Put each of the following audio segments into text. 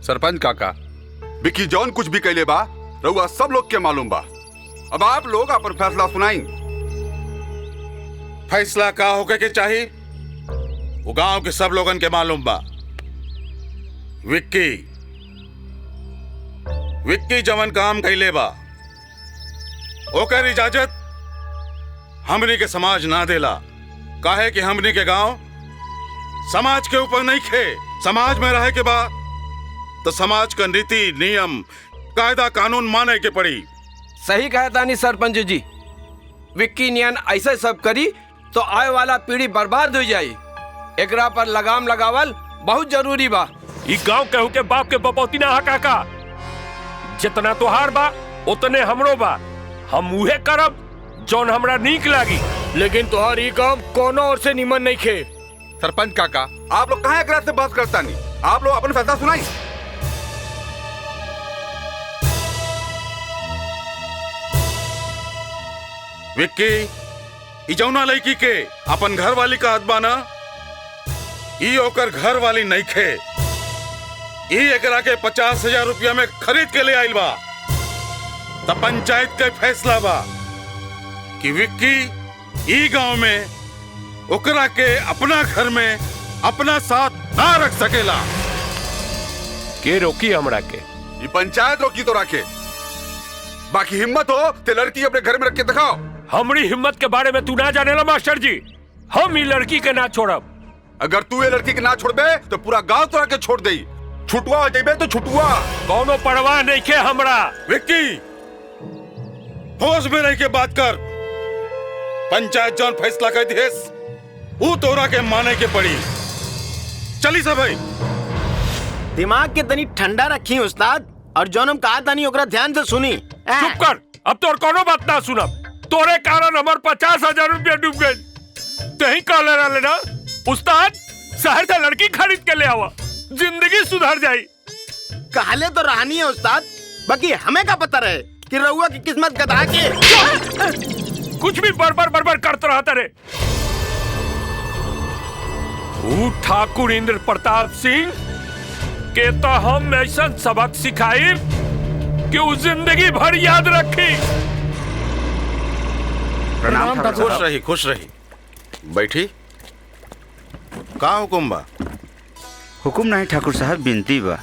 सरपंच काका, विक्की जॉन कुछ भी कहले बा रउआ सब लोग के मालूम बा। अब आप लोग अपन फैसला सुनाई। फैसला का होके के चाहिए वो गांव के सब लोगन के मालूम बा। विक्की जवन काम कैले बा ओकर इजाजत हमनी के समाज ना देला। काहे कि हमनी के गांव समाज के ऊपर नहीं खे। समाज में रहे के बा तो समाज का नीति नियम कायदा कानून माने के पड़ी। सही कहा तानी सरपंच जी। विक्की नियन ऐसे सब करी तो आए वाला पीढ़ी बर्बाद हो जाई। एकरा पर लगाम लगावल बहुत जरूरी बा। ई गांव केहू के बाप के बपौती ना हा काका। जितना तोहार बा उतने हमरो बा। हम उहे करब जौन हमरा नीक लागी। लेकिन तोहार ई काम कोनो और से निमन नहीं खे। सरपंच काका, आप लोग कहाँ एकरा से बात करता नहीं? आप लोग अपन फैसला सुनाई। विक्की जौना लड़की के अपन घर वाली का हद बाना ई ओकर घर वाली नहीं खे। ई एकरा के 50,000 रुपया में खरीद के ले आइल बा। तब पंचायत का फैसला बा कि विक्की ई गांव में ओकरा के अपना घर में अपना साथ ना रख सकेला। के रोकी हमरा के? ये पंचायत रोकी तो रखे, बाकी हिम्मत हो तो लड़की अपने घर में रख के दिखाओ। हमरी हिम्मत के बारे में तू ना जानेला मास्टर जी। हम ई लड़की के ना छोड़ब। अगर तू ये लड़की के ना छोड़बे तो पूरा गांव तोरा के छोड़ दे। छुटवा हो जाइबे तो छुटवा। कौनो परवाह नहीं के हमरा। विक्की होश में रह के बात कर। पंचायत जौन फैसला कर दिहेस वो तोरा के माने के पड़ी। चली सब भाई। दिमाग के तनी ठंडा रखी उस्ताद, और जौन हम कहा तानी ओकरा ध्यान से सुनी। चुप कर, अब तोर कोनो बात ना सुनब। तोरे कारण हमार 50,000 रुपया डूब गए। तही कहले रहले ना उस्ताद शहर से लड़की खरीद के ले आवा, जिंदगी सुधर जाई। कहले तो रहनी है उस्ताद, बाकी हमें का पता रहे कि रउआ की किस्मत गधा के। कुछ भी बड़बड़ करते रहता रे। ठाकुर इंद्र प्रताप सिंह के तो हम ऐसा सबक सिखाई कि वो जिंदगी भर याद रखी। प्रणाम ठाकुर। खुश रही बैठी। का हुकुम बा? हुकुम नहीं ठाकुर साहब, बिनती बा।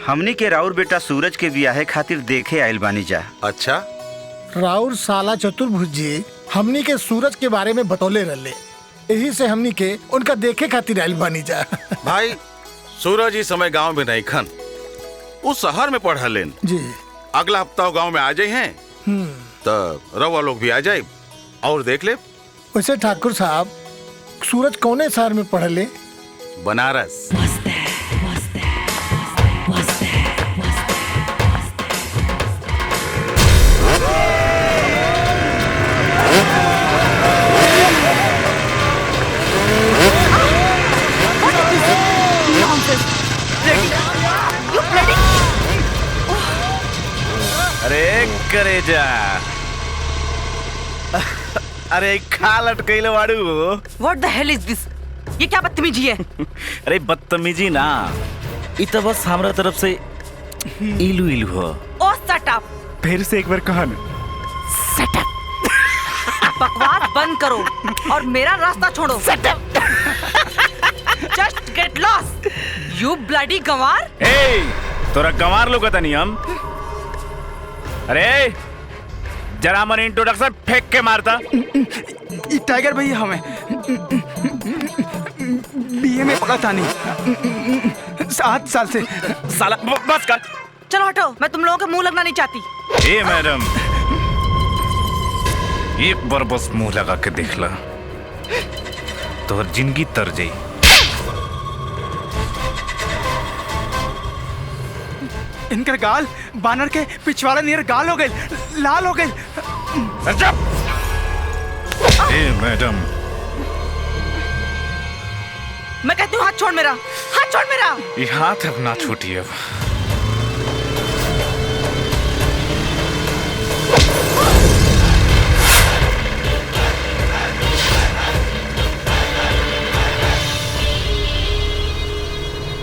हमनी के राउर बेटा सूरज के बियाहे खातिर देखे आइल बानी जा। अच्छा, राउर साला चतुर्भुज जी हमनी के सूरज के बारे में बतौले रहले, यही से हमनी के उनका देखे खातिर आइल बानी जा। भाई सूरज इस समय गांव में नहीं खन, उस शहर में पढ़ लेन जी। अगला हफ्ता गांव में आ जाए हैं तो रवा लोग भी आ जाए और देख ले। वैसे ठाकुर साहब सूरज कौने शहर में पढ़ले? बनारस। अरे करे जा। अरे खा लटकैले वाड़ू। What the hell is this? ये क्या बदतमीजी है? अरे बदतमीजी ना, इ तो बस हमरा तरफ से इलू इलू हो। ओ shut up! फिर से एक बार कहा ना। Shut up! बकवास बंद करो और मेरा रास्ता छोड़ो। Shut up! Just get lost! You bloody गंवार! ए, तोरा गंवार लोग था नहीं हम। अरे जरा मन इंट्रोडक्शन फेंक के मारता। टाइगर भैया हमें बीए में पढ़ा था नहीं 7 साल से। साला बस कर। चलो हटो, मैं तुम लोगों के मुंह लगना नहीं चाहती। ए मैडम, एक बार बस मुंह लगा के देख ला तो जिंदगी तर जाई। इनका गाल बानर के पिछवाड़ा नियर गाल हो गए, लाल हो गए। ए मैडम, मैं कहती हूँ हाथ छोड़ मेरा, हाथ छोड़ मेरा। ये हाथ अब ना छूटी। अब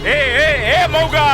ए मौगा,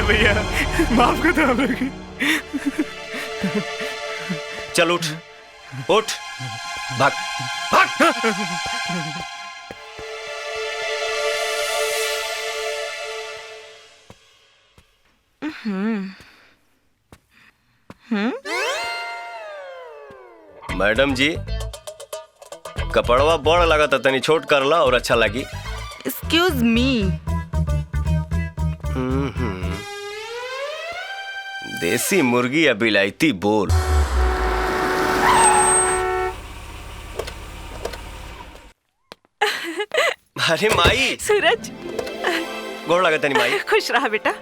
भैया माफ कर दो हम लोग। चल उठ उठ भाग भाग। मैडम जी कपड़वा बड़ लगा था, तनी छोट करला और अच्छा लगी। Excuse me. देसी मुर्गी या बिलायती बोल। अरे माई। सूरज गोड़ लगा तनी माई। खुश रहा बेटा।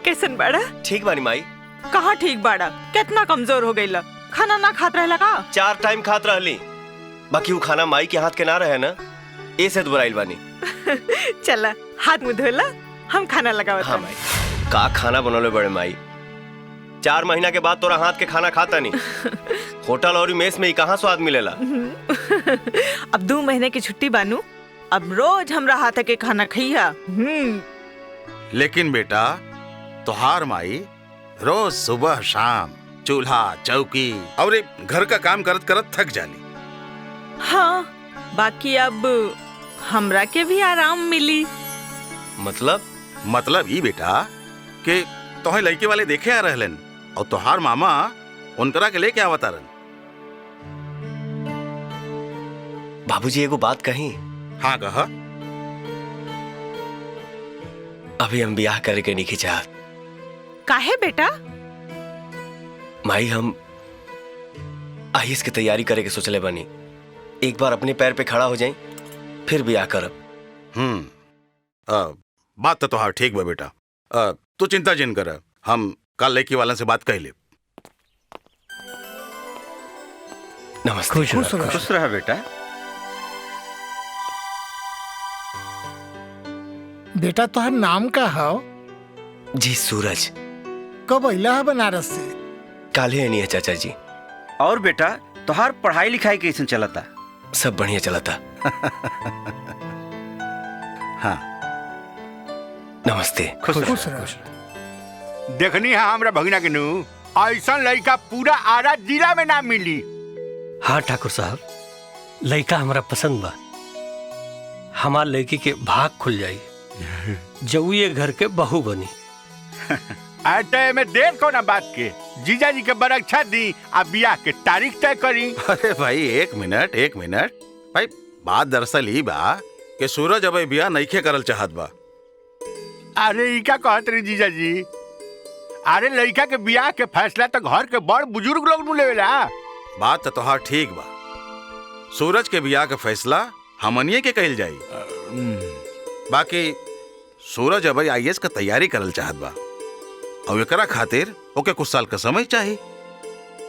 कैसन बाड़ा? ठीक बानी माई। कहाँ ठीक बाड़ा? कितना कमजोर हो गई? खाना ना खात रहला का? 4 टाइम खात रहली, बाकी वो खाना माई के हाथ के ना रहे ना, ऐसे तो बुराइल बानी। चला हाथ मुंह धोला, हम खाना लगावत। हाँ माई। का खाना बनौले बड़े माई? 4 महीना के बाद तोरा हाथ के खाना खाता नहीं। होटल और मेस में ही कहाँ स्वाद मिलेला। अब 2 महीने की छुट्टी बानू, अब रोज हमरा हाथ के खाना खइया। लेकिन बेटा तोहार माई रोज सुबह शाम चूल्हा चौकी और घर का काम करत करत थक जाली। हाँ, बाकी अब हमरा के भी आराम मिली। मतलब ई बेटा कि तोहे लड़के वाले देखे आ रहलन और तोहार मामा उनकरा के लेके आवता रहन। बाबूजी एगो बात कही? हाँ कहा। अभी हम ब्याह करे के नहीं चाहत। काहे बेटा? माई हम आईएएस की तैयारी करे के सोचले बनी। एक बार अपने पैर पे खड़ा हो जाए फिर ब्याह करब। बात तो तोहार ठीक बा बेटा। तू चिंता जिन कर, हम कल लड़की वाला से बात कह ले। नमस्ते। खुश रहा बेटा। बेटा तोहर नाम का है? जी सूरज। कब अइला है बनारस से? काले नहीं है चाचा जी। और बेटा तोहार पढ़ाई लिखाई कैसे चलता? सब बढ़िया चलता। हाँ नमस्ते। खुश रह। देखनी है हमरा भगना के नू, ऐसा लड़का पूरा आरा जिला में ना मिली। हाँ ठाकुर साहब, लड़का हमारा पसंद बा। हमार लड़की के भाग खुल जाई, जऊ ये घर के बहू बनी। आटे में देर को ना बात के, जीजा जी के बरक्षा दी आ बियाह के तारीख तय करी। अरे भाई एक मिनट भाई, बात दरअसल ही बा कि सूरज अब ब्याह नइखे करल चाहत बा। अरे ई का कहत रही जीजा जी? अरे लड़का के बियाह के फैसला तो घर के बड़ बुजुर्ग लोग नु लेवेला। बात तो तोहार ठीक बा, सूरज के ब्याह का फैसला हमनिए के कहल जाई। बाकी सूरज अब आईएएस का तैयारी करल चाहत बा और एकरा खातिर ओके कुछ साल का समय चाहिए।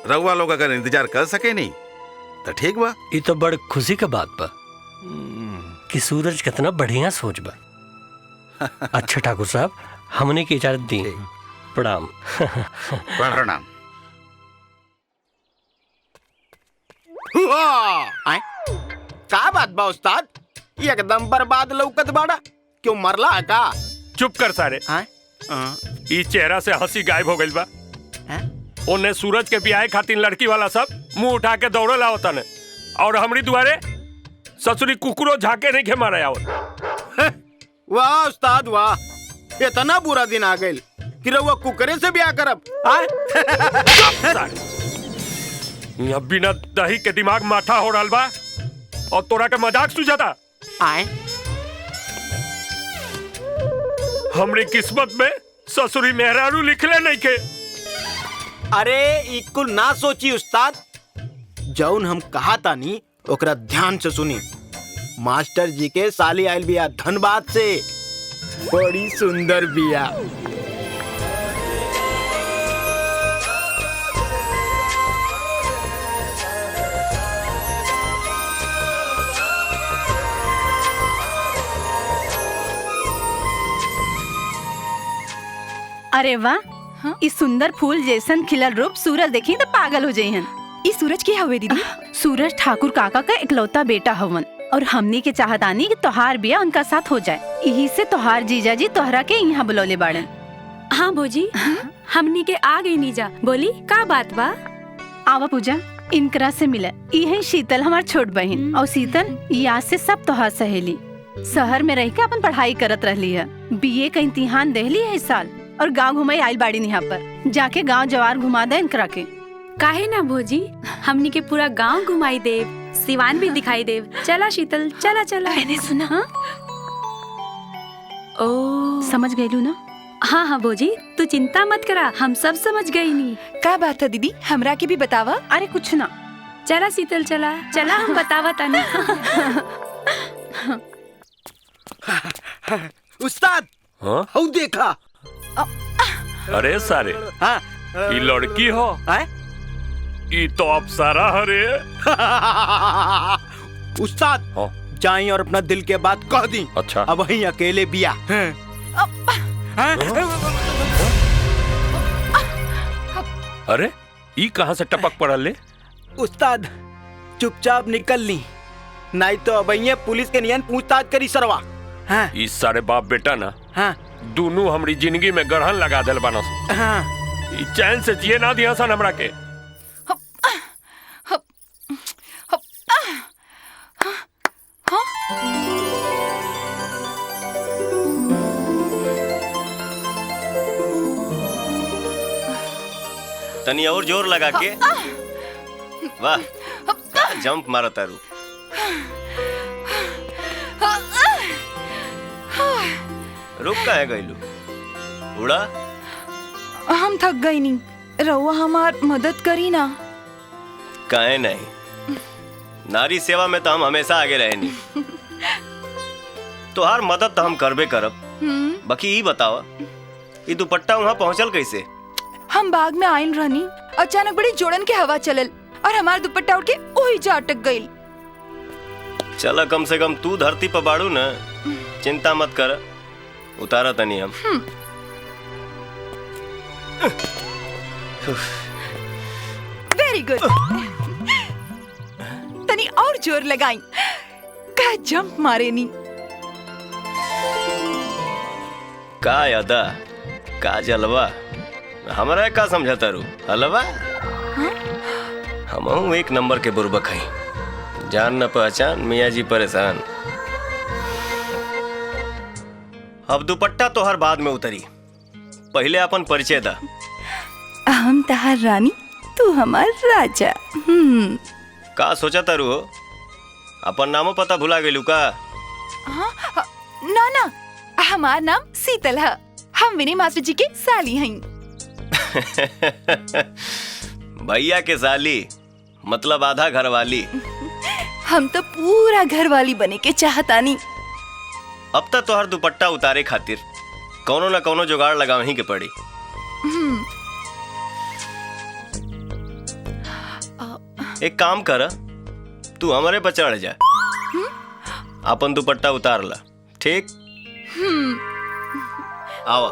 रउआ लोग अगर इंतजार कर सके नहीं तो ठीक बा। ये तो बड़ खुशी का बात बा कि सूरज कितना बढ़िया सोच बा। अच्छा ठाकुर साहब, हमने की इजाजत दी। प्रणाम। प्रणाम। का बात बा उस्ताद? एकदम बर्बाद लौकत बाड़ा। क्यों मरला है का? चुप कर सारे। ई चेहरा से हंसी गायब हो गई बा। उन्हें सूरज के ब्याह खातिर लड़की वाला सब मुंह उठा के दौड़े लावता ने, और हमरी दुआरे ससुरी कुकुरो झाके नहीं के मारे आवत। वाह उस्ताद वाह, इतना बुरा दिन आ गइल कि रउआ कुकरे से ब्याह करब। यहाँ बिना दही के दिमाग माठा हो रहा बा और तोरा के मजाक सुझाता। हमरी किस्मत में ससुरी मेहरारू लिखले नहीं के। अरे इकुल ना सोची उस्ताद, जौन हम कहा तानी ओकरा ध्यान से सुनी। मास्टर जी के साली आयल बिया धनबाद से, बड़ी सुंदर बिया। अरे वाह, इस सुंदर फूल जैसन खिलल रूप सूरज देखी तो पागल हो जाइहन। इस सूरज की हवे दीदी? सूरज ठाकुर काका का इकलौता बेटा हवन और हमनी के चाहतानी कि तोहार बिया उनका साथ हो जाए। यही से तोहार जीजा जी तोहरा के यहाँ बुलौले बाड़न। हाँ भौजी, हमनी के आ गई नीजा। बोली का बात बा? आवा पूजा, इनकरा से मिले। यही शीतल हमार छोट बहन और शीतल याद से सब तोहार सहेली शहर में रह के अपन पढ़ाई करत रहली है। बीए का इम्तिहान देहली है इस साल और गांव घुमाई आइल बाड़ी यहाँ पर। जाके गांव जवार घुमा दे इनकरा के। काहे ना भौजी, हमनी के पूरा गांव घुमाई देव, सिवान भी दिखाई देव। चला शीतल, चला चला। मैंने सुना। हाँ? ओ समझ गयलू ना? हाँ हाँ भौजी, तू चिंता मत करा, हम सब समझ गई नी। का बात है दीदी, हमरा के भी बतावा। अरे कुछ ना, चला शीतल चला चला, हम बतावा तानी। उस्ताद, हाँ? हऊ देखा। अरे सारे, हाँ? ये लड़की हो? ये तो अप्सरा हरे। उस्ताद, जाई और अपना दिल के बात कह दी। अच्छा। अब वहीं अकेले बिया। अरे ये कहाँ से टपक पड़ल ले? उस्ताद, चुपचाप निकल ली, नहीं तो अब पुलिस के नियन पूछताछ करी सरवा। हाँ? इस सारे बाप बेटा ना, हाँ? दोनों हमारी जिंदगी में गढ़न लगा दिल बना। हाँ? चैन से जिए ना दिया सन हमरा के। तनी और जोर लगा के। वाह, जंप मारो तारू। रुक का है गईलू? उड़ा? हम थक गई नी, रहुआ हमार मदद करी ना। काहे नहीं, नारी सेवा में तो हम हमेशा आगे रहे नी। तोहार मदद तो हम करबे करब। बाकी ये बताओ, ये दुपट्टा वहाँ पहुँचल कैसे? हम बाग में आइन रहनी, अचानक बड़ी जोड़न के हवा चलल और हमार दुपट्टा उठ के ओही जा अटक गईल। चला, कम से कम तू धरती पर बाड़ू ना, चिंता मत कर, उतारा तनी हम। Very good. तनी और जोर लगाई, का जंप मारे नी। का यादा, का जलवा, हमरा का समझता रू हलवा? हम एक नंबर के बुर्बक हैं, जान न पहचान, मियाँ जी परेशान। अब दुपट्टा तो हर बाद में उतरी, पहले अपन परिचय दा। हम तहार रानी, तू हमार राजा। का सोचा तारू हो? अपन नामो पता भुला गेलू का? हाँ, ना ना, हमार नाम शीतल है, हम विनय मास्टर जी के साली हैं। भैया के साली मतलब आधा घर वाली। हम तो पूरा घर वाली बने के चाहतानी। अब तक तोहर दुपट्टा उतारे खातिर कौनो न कौनो जुगाड़ लगावही के पड़ी। एक काम कर, तू हमारे पर चढ़ जा, अपन दुपट्टा उतार ला, ठीक? आवा।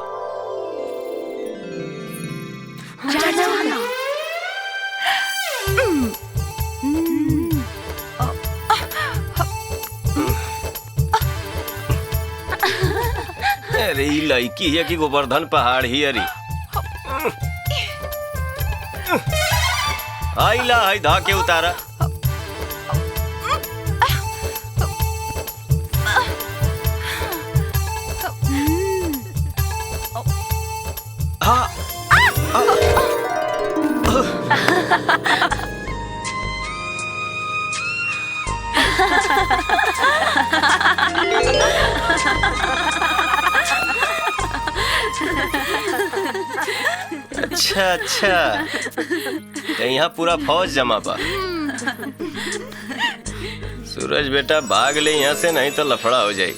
अरे लड़की है कि गोवर्धन पहाड़ ही अरे। आइला हाई धा के उतारा। हाँ। अच्छा अच्छा, तो यहाँ पूरा फौज जमा बा। सूरज बेटा भाग ले यहाँ से, नहीं तो लफड़ा हो जाए।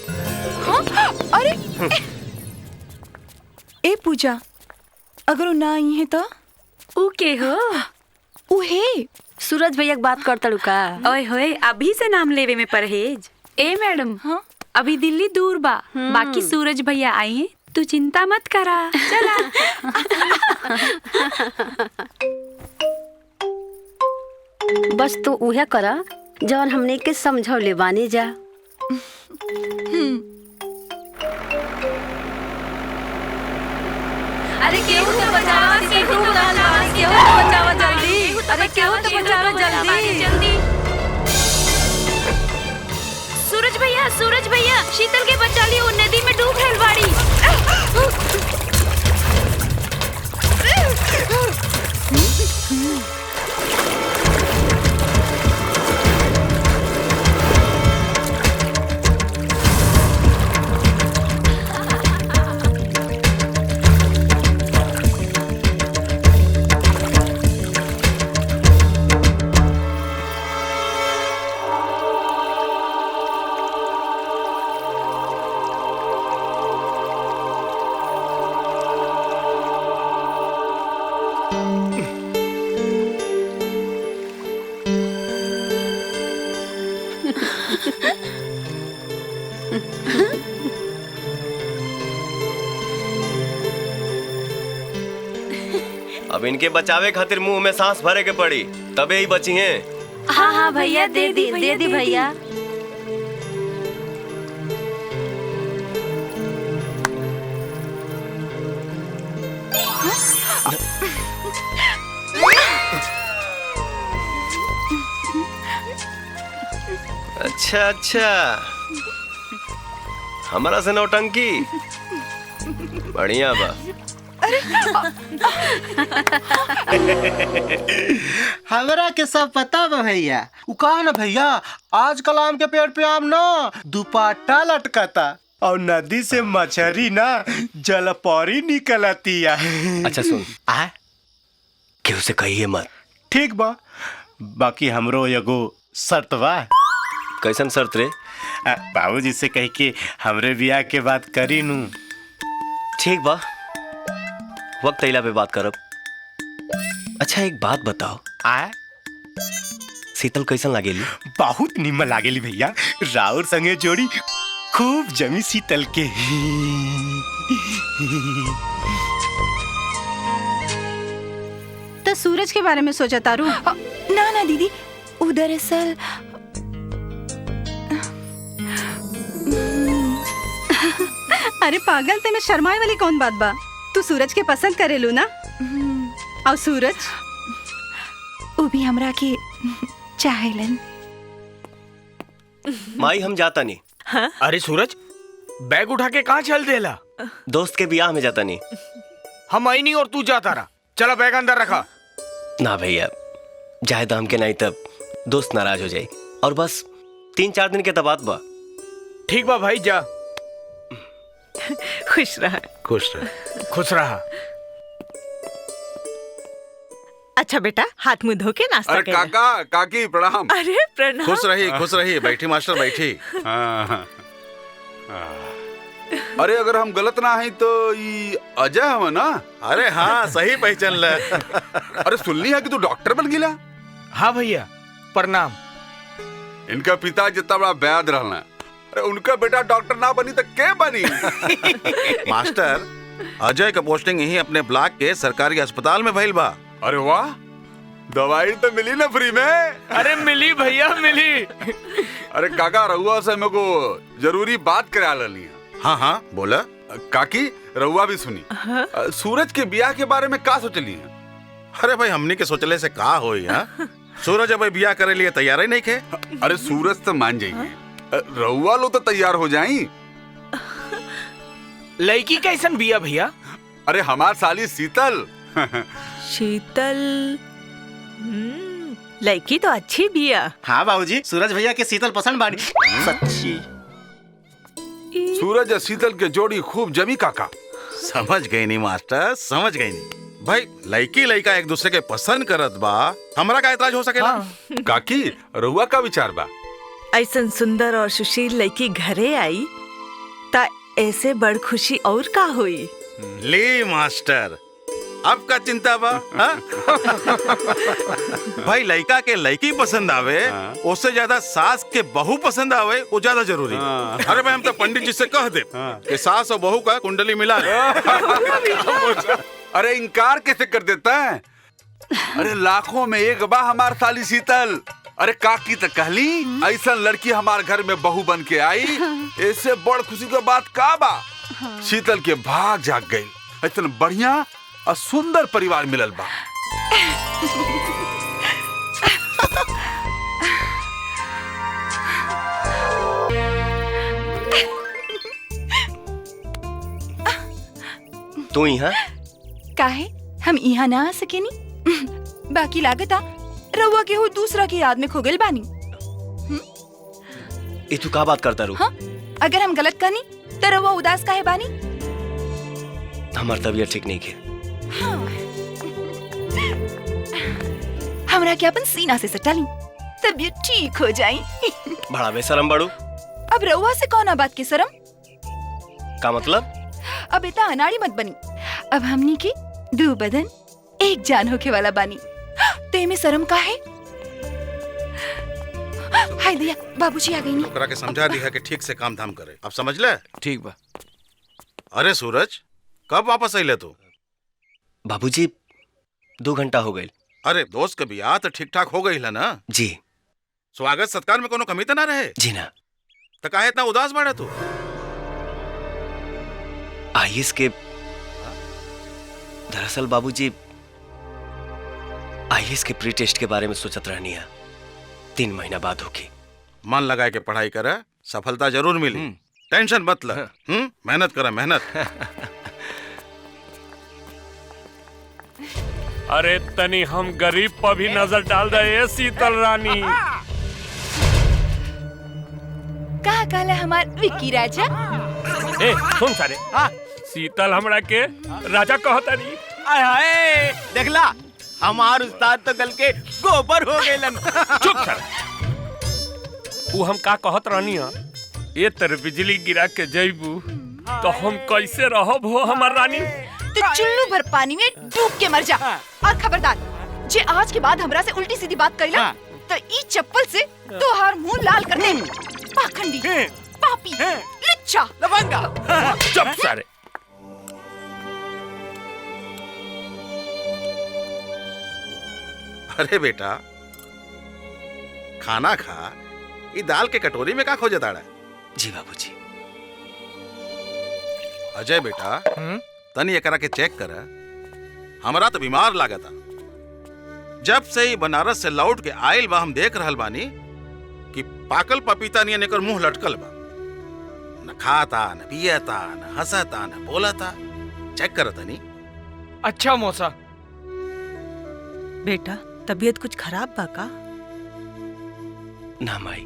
अरे ए पूजा, अगर वो ना आई है तो ऊ के हो? उहे सूरज भैया के बात कर तड़ू का? ओए होए, अभी से नाम लेवे में परहेज। ए मैडम, हाँ? अभी दिल्ली दूर बा, बाकी सूरज भैया आई हैं, तू चिंता मत करा। चला। बस तू उहे करा जवन हमने के समझौले बानी जा। अरे केहू तो बचाओ, केहू तो बचाओ, केहू तो बचाओ जल्दी। अरे केहू तो बचाओ जल्दी। सूरज भैया, शीतल के बचा ली, वो नदी में डूब रहल बाड़ी। अब इनके बचावे खातिर मुंह में सांस भरे के पड़ी, तबे ही बची हैं। हाँ हाँ भैया, दे दी भैया। अच्छा अच्छा, हमारा से नौटंकी बढ़िया बा। हमरा के सब पता बा भैया। उ कहा ना भैया, आजकल आम के पेड़ पे आम ना दुपट्टा लटकता और नदी से मछली ना जलपरी निकलतिया। अच्छा सुन, केहू से कहिए मत। ठीक बा, बाकी हमरो एगो शर्त बा। कैसन शर्त रे? बाबूजी से कह के हमरे बियाह के बात करी नू। ठीक बा, वक्त अइला पे बात करब। अच्छा एक बात बताओ, शीतल कैसन लागेली? बहुत निमन लागेली भैया, राउर संगे जोड़ी खूब जमी शीतल के। तो सूरज के बारे में सोचा तारू? ना ना दीदी, वो दरअसल अरे पागल, ते में शर्माए वाली कौन बात बा? तू सूरज के पसंद करेलू ना? और सूरज वो भी हमरा के चाहेलन। माई हम जाता नहीं। हाँ? अरे सूरज, बैग उठा के कहाँ चल देला? दोस्त के ब्याह में जाता नहीं। हम आई नहीं और तू जाता रहा। चला बैग अंदर रखा। ना भैया, जाए दाम के नहीं तब दोस्त नाराज हो जाए। और बस 3-4 दिन के तबाद बा। ठीक बा भाई, जा। खुश रहा। खुश रहा। खुश रहा। अच्छा बेटा, हाथ मुंह धो के नाश्ता अरे काका काकी प्रणाम। अरे प्रणाम। खुश रहिए। बैठी मास्टर बैठी। अरे अगर हम गलत ना है तो ये अजय हम ना? अरे हाँ, सही पहचान ले। अरे सुनली है कि तू डॉक्टर बन गिला? हाँ भैया, प्रणाम। इनका पिता जितना बड़ा वैद रहना, अरे उनका बेटा डॉक्टर ना बनी तो क्या बनी? मास्टर, अजय का पोस्टिंग यही अपने ब्लॉक के सरकारी अस्पताल में भइल बा। अरे वाह, दवाई तो मिली ना फ्री में? अरे मिली भैया, मिली। अरे काका, रहुआ से मेरे को जरूरी बात करा लेनी है। हाँ बोला। काकी रहुआ भी सुनी। सूरज के ब्याह के बारे में का सोचली है? अरे भाई, हमनी के सोचले से का होई? सूरज अब ब्याह करे लिए तैयार ही नहीं खे। अरे सूरज तो मान जाइए, रहुआ लो तो तैयार हो जाई। लड़की कैसन बिया भैया? अरे हमार साली शीतल। शीतल लड़की तो अच्छी बिया। हाँ बाबूजी, सूरज भैया के शीतल पसंद बाड़ी। सच्ची। सूरज और शीतल के जोड़ी खूब जमी काका। समझ गई नहीं मास्टर, समझ गई नहीं। भाई लड़की लड़का एक दूसरे के पसंद करत बा, हमरा का एतराज हो सकेला? काकी रउआ का विचार बा? ऐसन सुंदर और सुशील लड़की घरे आई ता ऐसे बड़ खुशी और का हुई। ले मास्टर, अब का चिंता बा? भाई लड़का के लड़की पसंद आवे उससे ज्यादा सास के बहू पसंद आवे वो ज्यादा जरूरी। अरे भाई हम तो पंडित जी से कह दे कि सास और बहू का कुंडली मिला दे। अरे इनकार कैसे कर देता है? अरे लाखों में एक बा हमार साली शीतल। अरे काकी तो कहली ऐसा लड़की हमार घर में बहू बन के आई, इससे बड़ खुशी की बात का बा। शीतल के भाग जाग गई, इतना बढ़िया और सुंदर परिवार मिलल बा। तू यहाँ? काहे हम यहाँ ना आ सकेनी? बाकी लागता रउआ के हो दूसरा की याद में खो गइल बानी। ये तू का बात करता रू? हाँ? अगर हम गलत कहनी तो रउआ उदास काहे बानी? हमार तबीयत ठीक नहीं है। हाँ। हमरा के अपन सीना से सटा ली, तबीयत ठीक हो जाई। बड़ा बेशरम बड़ू। अब रउआ से कौन बात के शरम? का मतलब? अब इतना अनाड़ी मत बनी। अब हमनी के दो बदन एक जान होके वाला बानी, ते में शर्म का है? हाय दिया, बाबूजी आ गई नी। ओकरा के समझा दिया कि ठीक से काम धाम करे। अब समझ ले? ठीक बा। अरे सूरज, कब वापस आइले तू? बाबूजी 2 घंटा हो गए। अरे दोस्त के बियाह तो ठीक ठाक हो गई है ना? जी। स्वागत सत्कार में कोनो कमी तो ना रहे? जी ना। तो काहे इतना उदास बाड़ा तू? आईएएस के दरअसल बाबूजी आईएएस के प्री टेस्ट के बारे में सोचत रहनी है। 3 महीना बाद होगी। मन लगा के पढ़ाई करे, सफलता जरूर मिली। टेंशन मत ले। मेहनत करा, मेहनत। अरे तनी हम गरीब पर भी नजर डाल दे शीतल रानी। कहा काला हमार विक्की राजा? ए सुन सारे, शीतल हमरा के राजा कहता नहीं। आय हाय, देखला हमार उस्ताद तो गल के गोबर हो गइलन। चुप कर। वो हम का कहत रहनी है, ये तेरे बिजली गिरा के जइबू तो हम कैसे रहब हो हमार रानी? तो चुल्लू भर पानी में डूब के मर जा। और खबरदार, जे आज के बाद हमरा से उल्टी सीधी बात कइला तो ई चप्पल से तोहार मुंह लाल कर दे। पाखंडी, पापी, लुच्चा, लवंगा। चुप सारे। अरे बेटा, खाना खा, ये दाल के कटोरी में का खोजे दाड़ा? जी बाबूजी। अजय बेटा, तनी एकरा के चेक कर। हमरा तो बीमार लागता। जब से ही बनारस से लौट के आयल बा हम देख रहल बानी कि पाकल पपीता नियन एकर मुंह लटकल बा। न खाता, न पियता, न हंसता, न बोलता। चेक कर तनी। अच्छा मौसा। बेटा तबीयत कुछ खराब बा का? ना माई।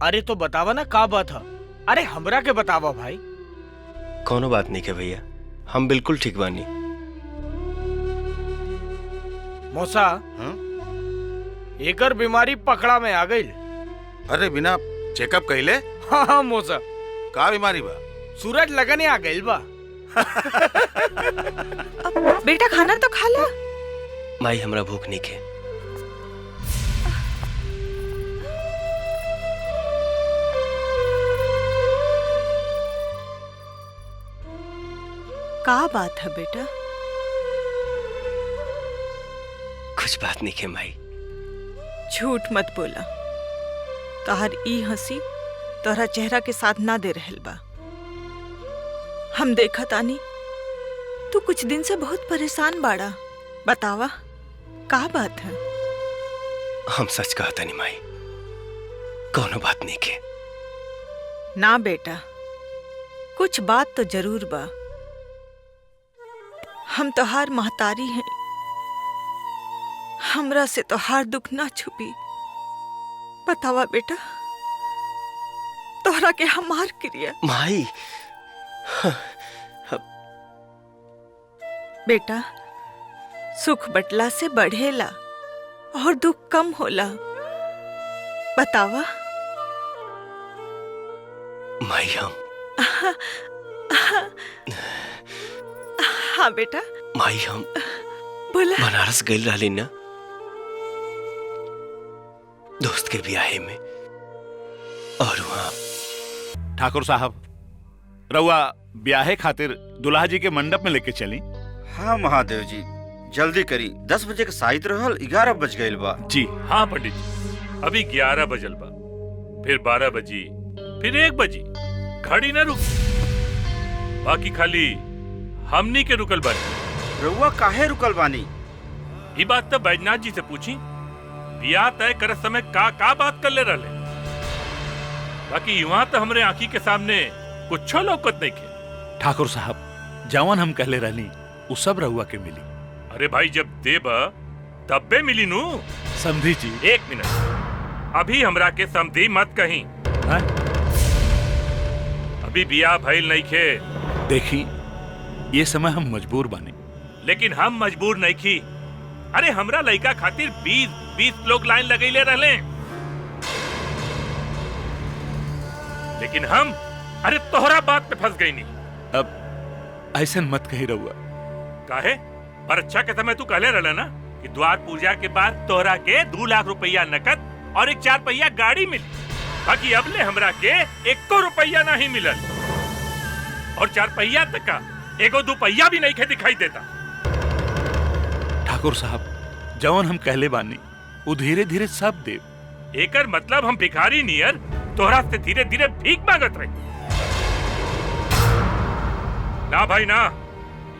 अरे तो बतावा ना का बात है? अरे हमरा के बतावा भाई। कोनो बात नहीं के भैया, हम बिल्कुल ठीक बानी। मौसा, एकर बीमारी पकड़ा में आ गई। अरे बिना चेकअप कइले? हाँ मौसा। का बीमारी बा? सूरज लगने आ गई बा। बेटा खाना तो खा ला। माई हमरा भूख नहीं के। का बात है बेटा? कुछ बात नहीं के माई। झूठ मत बोला। तोहर ई हंसी तोहरा चेहरा के साथ ना दे रहल बा। हम देखा तानी तू कुछ दिन से बहुत परेशान बाड़ा। बतावा का बात है? हम सच कहता नहीं माई, कोनो बात नहीं के। ना बेटा, कुछ बात तो जरूर बा। हम तोहार महतारी हैं, हमरा से तोहार दुख ना छुपी। बतावा बेटा, तोहरा के हमार क्रिया। माई, बेटा, सुख बटला से बढ़ेला और दुख कम होला। बतावा। माई हम हाँ बेटा। माई हम बोला। बनारस गइल रहली ना दोस्त के ब्याहे में, और वहाँ ठाकुर साहब रउआ ब्याहे खातिर दुल्हा जी के मंडप में लेके चली। हाँ महादेव जी, जल्दी करी। 10 बजे के शायद रहल, 11 बज गइल बा। जी हाँ पंडित जी, अभी 11 बजल बा, फिर 12 बजी, फिर 1 बजी, घड़ी न रुक। बाकी खाली हमनी के रुकल बानी। रउआ काहे रुकल बानी? ये बात तो बैजनाथ जी से पूछी। बियाह तय करत समय का बात कर ले रहे। बाकी युवा तो हमरे आंखी के सामने कुछ लौकत नहीं के। ठाकुर साहब जवन हम कहले रहनी उ सब रउआ के मिली। अरे भाई, जब देबा तब्बे मिली नू। समझी जी। 1 मिनट, अभी हमरा के समझी मत कहीं। अभी बियाह भइल नहीं खे। देखी ये समय हम मजबूर बानी। लेकिन हम मजबूर नहीं की। अरे हमरा लड़का खातिर 20 लोग लाइन लगैले रहले, लेकिन हम अरे तोहरा बात पे फंस गई नहीं। अब ऐसा मत कही रहुआ। काहे? परीक्षा के समय तू कहले रहला ना कि द्वार पूजा के बाद तोहरा के 2 लाख रुपया नकद और एक 4 पहिया गाड़ी मिली। बाकी अबले हमरा के 1 रुपया नहीं मिलल, और 4 पहिया तक का 1-2 पहिया भी नहीं खे दिखाई देता। ठाकुर साहब जवन हम कहले बानी वो धीरे धीरे सब देव। एकर मतलब हम भिखारी नियर तोहरा से धीरे धीरे भीख मांगत रही। ना भाई ना,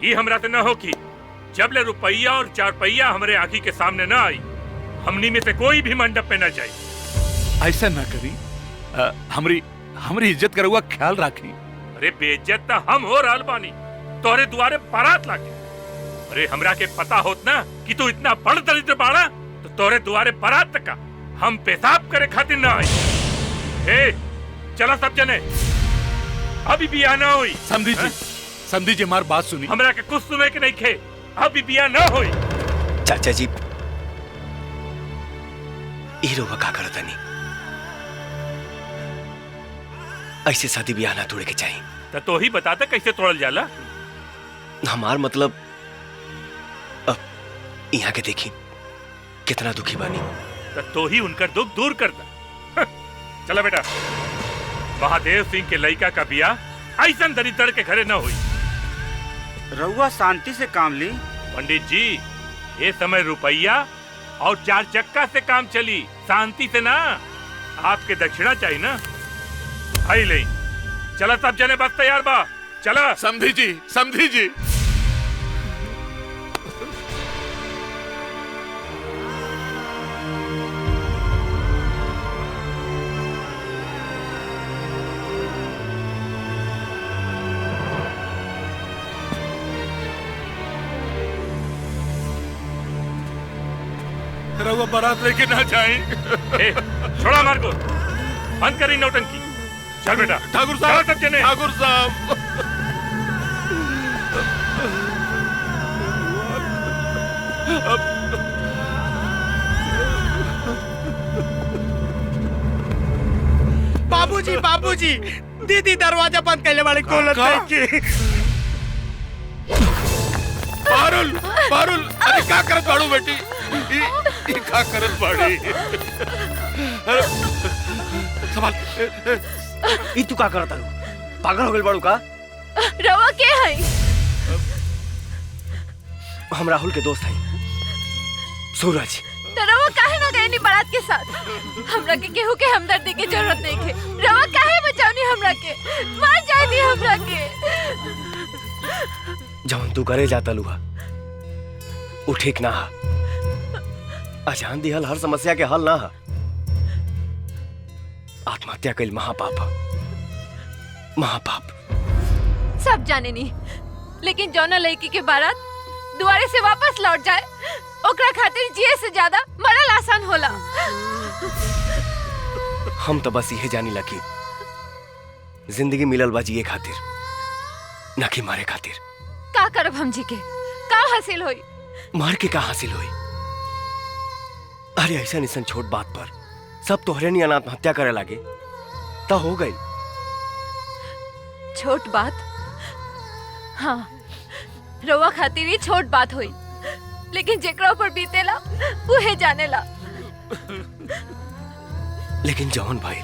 ये हमरा से न हो कि जब ले रुपया और 4 पहिया हमारे आंखी के सामने ना आई, हमनी में से कोई भी मंडप पे न जाए। ऐसा ना करी। हमरी इज्जत करुआ ख्याल राखी। अरे बेइज्जत तो हम हो रहल बानी, तोहरे दुआरे बारात लाके। अरे हमरा के पता होत ना कि तू इतना बड़ दरिद्र बाड़ा, तो तोहरे दुआरे बारात तक का हम पेशाब करे खातिर ना आई। ए, चला सब जने, अभी बियाह ना हुई। समझी जी हमार बात सुनी। हमरा के कुछ सुने के नहीं खे, अभी बियाह ना हुई। चाचा जी हीरो का करता नहीं, ऐसे शादी ब्याह ना तोड़े के चाहिए। तो ही बताता कैसे तोड़ल जाला। हमार मतलब अब यहाँ के देखी कितना दुखी बानी। तो ही उनका दुख दूर कर दा। चला बेटा, महादेव सिंह के लड़का का बियाह ऐसा दरिद्र के घरे न हुई। रउआ शांति से काम ली। पंडित जी, ये समय रुपया और 4 चक्का से काम चली, शांति से ना। आपके दक्षिणा चाहिए ना। आई ले, चला सब जने बस तैयार बा। चला। समझी जी। रउआ बारात लेके ना जाए। छोड़ा मार को, बंद करी नौटंकी। चल बेटा। ठाकुर साहब, सब जने। ठाकुर साहब। बाबूजी, दीदी दरवाजा बंद करने वाले खोलत नहीं के। पारुल, अरे का करत बाड़ू बेटी? ई का करत बाड़ी? सवाल ई तू का करता रू? पागल हो गइल बाड़ू का? रवा के है? हम राहुल के दोस्त है सूरज। रवा काहे ना गए नी बारात के साथ? हमरा के केहू के हमदर्दी की जरूरत नहीं है। रवा काहे बचावनी हमरा के? मार जाए दी हमरा के। जवन तू करे जाता लुहा वो ठीक ना हा। अजान दिहल हर समस्या के हल ना हा। आत्महत्या कइल महापाप। सब जाने नी, लेकिन जौना लड़की के बारात दुआरे से वापस लौट जाए, ओकरा खातिर जिए से ज्यादा मरल आसान होला। हम तो बस यही जानी लकी जिंदगी मिलल बा जिए खातिर, ना कि मारे खातिर। का करब हम जी के? का हासिल हुई? मर के का हासिल हुई? अरे ऐसा निसन छोट बात पर सब तोहरे नहीं आत्महत्या करे लागे तो हो गई। छोट बात? हाँ, रउआ खातिर ही छोट बात हुई, लेकिन जेकरा ऊपर बीतेला उहे जानेला। लेकिन जौन भाई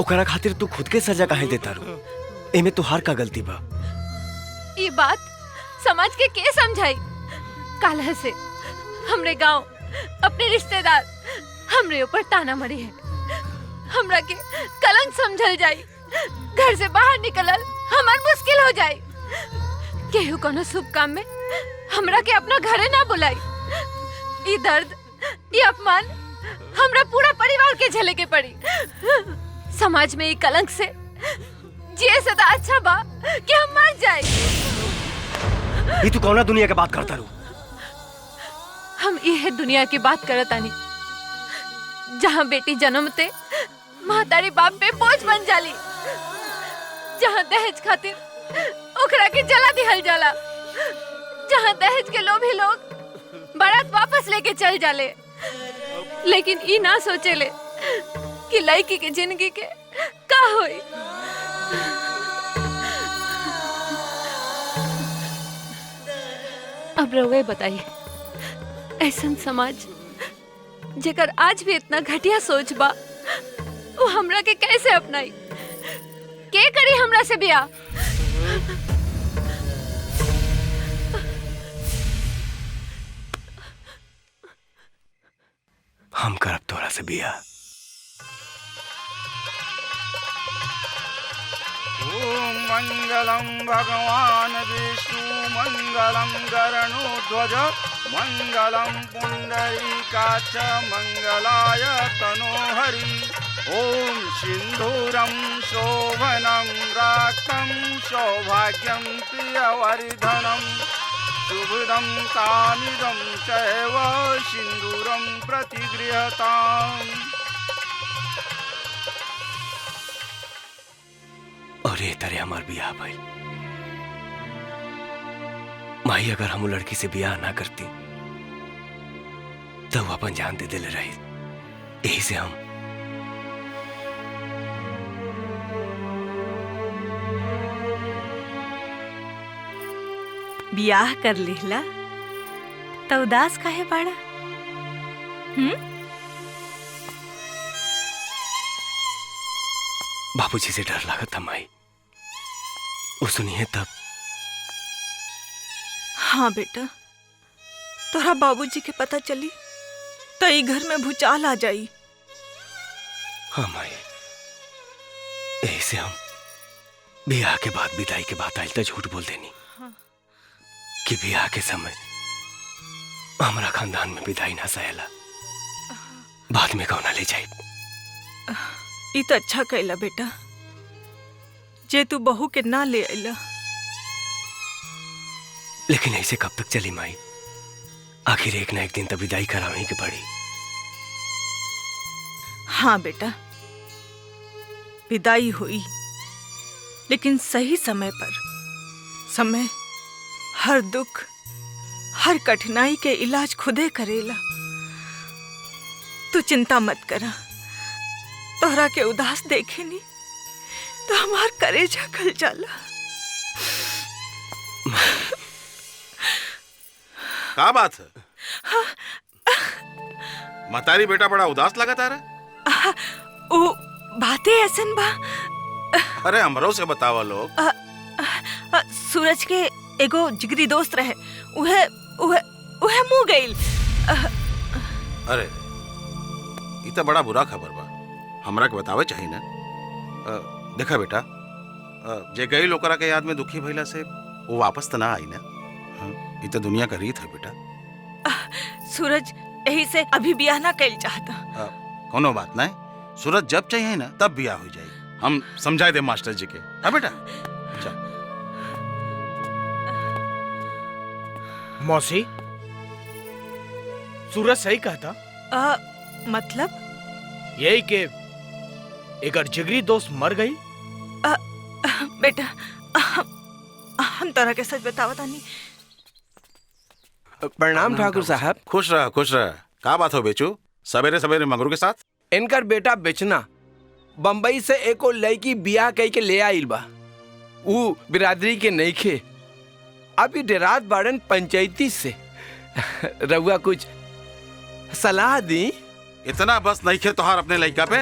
ओकरा खातिर तू खुद के सजा काहे देता रू? एमे तुहार का गलती बा? ये बात समाज के समझाई? काल्ह से हमरे गांव, अपने रिश्तेदार हमरे ऊपर ताना मरी है। हमरा के कलंक समझल जाई, घर से बाहर निकलल हमार मुश्किल हो जाई। केहू कोनो शुभ काम में हमरा के अपना घरे ना बुलाई। ये दर्द, ये अपमान हमरा पूरा परिवार के झेले के पड़ी। समाज में ये कलंक से जिए से तो अच्छा बा कि हम मर जाए। ये तू कौना दुनिया के बात करता रू? हम ये दुनिया की बात करत आनी जहाँ बेटी जन्मते महतारी बाप पे बोझ बन जाली, जहाँ दहेज खातिर ओकरा के जला दिहल जाला, जहाँ दहेज के लोभी लोग बारात वापस लेके चल जाले, लेकिन ई ना सोचेले कि लड़की के जिंदगी के का होई। अब रउए बताइए, ऐसा समाज जेकर आज भी इतना घटिया सोच बा, वो हमरा के कैसे अपनाई? के करी हमरा से बियाह? हम करब तोरा से बियाह। ओम मंगलम भगवान विष्णु मंगलम गरुड़ध्वज मंगलम पुंडरीकाक्ष मंगलाय तनोहरि। ओम सिंधूरम शोभनम राक्तम सौभाग्यम प्रियवर्धनम शुभदम कामिदम चैव सिंदूरम प्रतिगृहताम्। और ये तरह हमार बियाह भाई माही, अगर हम लड़की से बियाह ना करती तो वो अपन जान दे दिले रही। यही से हम बियाह कर लिहला तो उदास काहे बाड़ा? बाबूजी से डर लगा था माई, वो सुनिए तब। हाँ बेटा, तोरा बाबूजी के पता चली तो ई घर में भूचाल आ जाई। हाँ माई, यही से हम बियाह के बाद विदाई के बाद आइल तो झूठ बोल देनी कि बियाह के समय हमारा खानदान में विदाई ना सहेला, बाद में कौना ले जाए। ई तो अच्छा कैला बेटा, जे तू बहू के ना ले आइला। लेकिन ऐसे कब तक चली माई? आखिर एक ना एक दिन तो विदाई करावे की पड़ी। हाँ बेटा, विदाई हुई, लेकिन सही समय पर। समय हर दुख, हर कठिनाई के इलाज खुदे करेला। तू चिंता मत करा, तोहरा के उदास देखे नी तो हमार कलेजा खल जाला। क्या बात है? मतारी बेटा बड़ा उदास लगा तारा। वो बातें ऐसन बा। अरे हमरो से बतावा लोग। सूरज के एगो जिगरी दोस्त रहे, उहे उहे उहे मुँह गइल। अरे ये तो बड़ा बुरा खबर बा, हमरा के बतावे चाहिए ना। देखा बेटा, जे गई लोकरा के याद में दुखी भइला से वो वापस तो ना आई ना। ये तो दुनिया का रीत है बेटा। सूरज यही से अभी ब्याह ना कैल चाहता। कोनो बात नहीं, सूरज जब चाहिए ना तब ब्याह हो जाएगी। हम समझाए दे मास्टर जी के। हाँ बेटा, चल। मौसी, सूरज सही कहता। मतलब यही के एक जिगरी दोस्त मर गई। बेटा हम तोरा के सच बतावता नहीं, प्रणाम ठाकुर साहब। खुश रह खुश रह। का बात हो बेचू, सवेरे सवेरे मंगरू के साथ? इनकर बेटा बेचना बम्बई से एको लड़की बियाह कई के ले आइल बा। ऊ बिरादरी के नईखे, अभी डेरात बाड़न पंचायती से। रउआ कुछ सलाह दी। इतना बस नहीं खे तोहार अपने लड़का पे?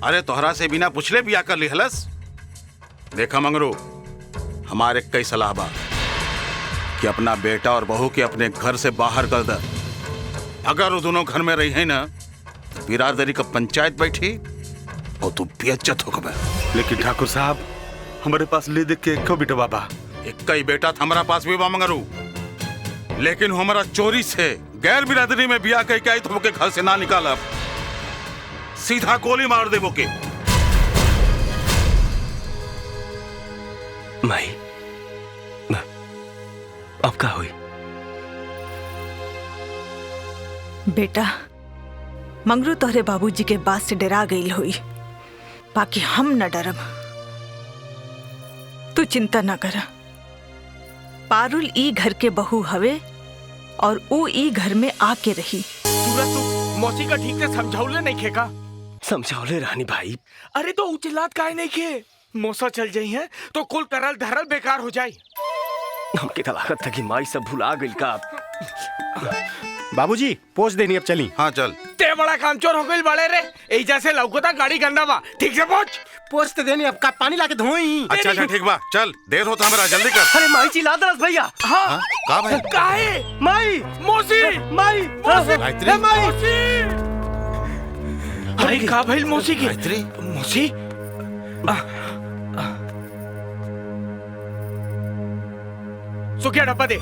अरे तोहरा से बिना पूछले बियाह कर लिहलस। देखा मंगरू, हमारे कई सलाह बा कि अपना बेटा और बहू के अपने घर से बाहर कर दे। अगर वो दोनों घर में रही है ना, तो बिरादरी का पंचायत बैठी और तू बेइज्जत हो गए। लेकिन ठाकुर साहब, हमारे पास ले देख के एक बेटा बाबा। एक कई बेटा हमारा पास भी बा मंगरू, लेकिन हमारा चोरी से गैर बिरादरी में बियाह कई के तो के घर से ना निकाला, सीधा गोली मार दे बोके। माई, अब का हुई? बेटा, मंगरू तोहरे बाबूजी के बात से डरा गई हुई, बाकी हम न डरब। तू चिंता न कर। पारुल ई घर के बहू हवे और ऊ ई घर में आके रही। सूरज, तू मौसी का ठीक से समझौले नहीं खेका? समझौले रानी भाई। अरे तो उचिलात काहे नहीं खे? मौसा चल जाई है तो कुल करल धरल बेकार हो जाई। हमके तो लागत था कि माई सब भुला गइल का। बाबूजी पोछ देनी, अब चली। हाँ चल। ते बड़ा कामचोर हो गइल बड़े रे। एजा से लौकता गाड़ी गंदा बा। ठीक से पोछ ते देनी, अब का पानी लाके धोई। अच्छा अच्छा ठीक बा, चल देर होता हमरा, जल्दी कर। अरे माई चिल्ला दरस भैया। हाँ का भाई? काहे? माई, मौसी, माई, गायत्री, मौसी। अरे का भइल मौसी की? गायत्री, मौसी। सुखिया डब्बा दे।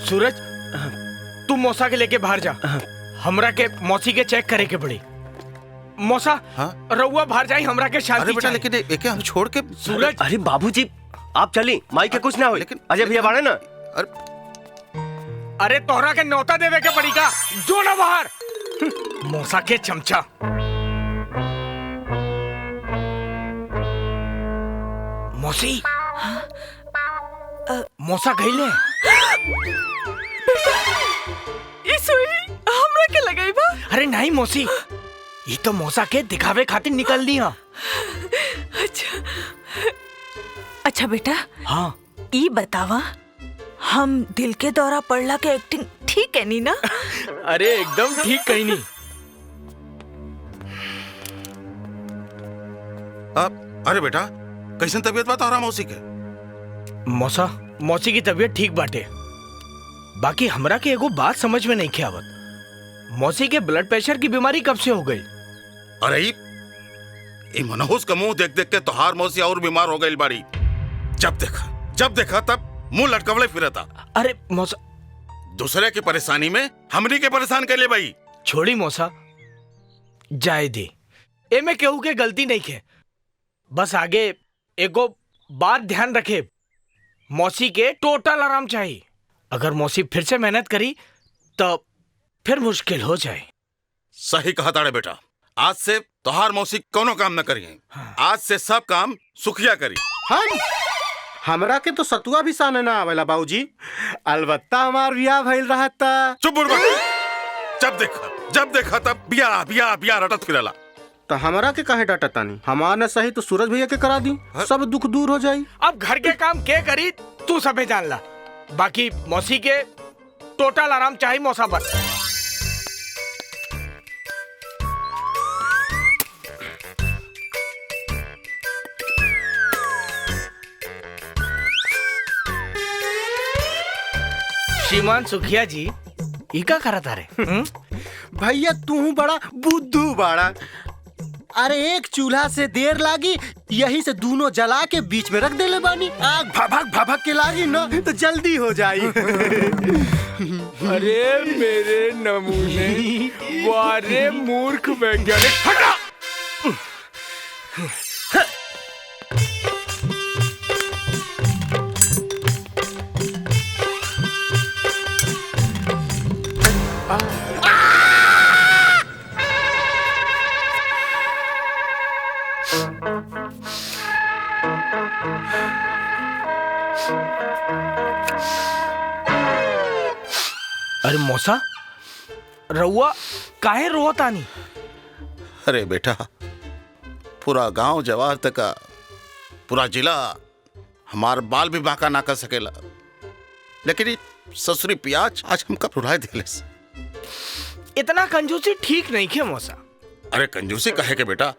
सूरज, तू मौसा के लेके बाहर जा। हमरा के मौसी के चेक करे के पड़ी। मौसा, रउआ बाहर जाई, हमरा के शांति। अरे बेटा, लेकिन एके हम छोड़ के। सूरज, अरे बाबूजी आप चली, माई के कुछ ना हो। लेकिन अजय भैया बाड़े ना। अरे तोहरा के न्योता देवे के पड़ी का? जो ना बाहर। मौसा के चमचा। मौसी, मौसा गईले। हमरा के लगाई बा? अरे नहीं मौसी, ये तो मौसा के दिखावे खातिर निकल दी। अच्छा अच्छा बेटा। हाँ, ई बतावा, हम दिल के दौरा पड़ला के एक्टिंग ठीक है नी ना? अरे एकदम ठीक कहीं नहीं। अरे बेटा, कैसन तबीयत बा तोहरा मौसी के? मौसा, मौसी की तबीयत ठीक बाटे, बाकी हमरा के एगो बात समझ में नहीं खे आवत। मौसी के ब्लड प्रेशर की बीमारी कब से हो गई? अरे ये मनहूस का मुंह देख देख के तोहार मौसी और बीमार हो गई बाड़ी। जब देखा तब मुंह लटकवले फिरता। अरे मौसा, दूसरे की परेशानी में हमनी के परेशान कर ले भाई। छोड़ी मौसा, जाए दे। ए में केहू के गलती नहीं खे। बस आगे एगो बात ध्यान रखे, मौसी के टोटल आराम चाहिए। अगर मौसी फिर से मेहनत करी तो फिर मुश्किल हो जाए। सही कहा ताड़े बेटा, आज से तोहार मौसी कोनो काम न करिए। आज से सब काम सुखिया करी। हमरा के तो सतुआ भी साने ना आवेला बाबूजी। अलबत्ता हमार बियाह भइल रहता। चुप बुढ़बा, जब देखा तब बिया बिया बिया रटत फिरला। तो हमरा के काहे डांटतानी? हमार न सही तो सूरज भैया के करा दी, सब दुख दूर हो जाई। अब घर के काम के करी तू सबे जान ला, बाकी मौसी के टोटल आराम चाहिए। मौसा बस। श्रीमान सुखिया जी, ई का करत रे? भैया तू बड़ा बुद्धू बाड़ा। अरे एक चूल्हा से देर लागी, यही से दोनों जला के बीच में रख देले बानी। आग भभक के लागी ना तो जल्दी हो जाई। अरे मेरे नमूने, वारे मूर्ख वैज्ञानिक, हटा! अरे मौसा, रउआ काहे रोतानी? अरे बेटा, पूरा गांव जवार तक का पूरा जिला हमार बाल भी बांका ना कर सकेला, लेकिन ये ससुरी प्याज आज हमका रुलाए दिले। इतना कंजूसी ठीक नहीं है मौसा। अरे कंजूसी कहे के बेटा?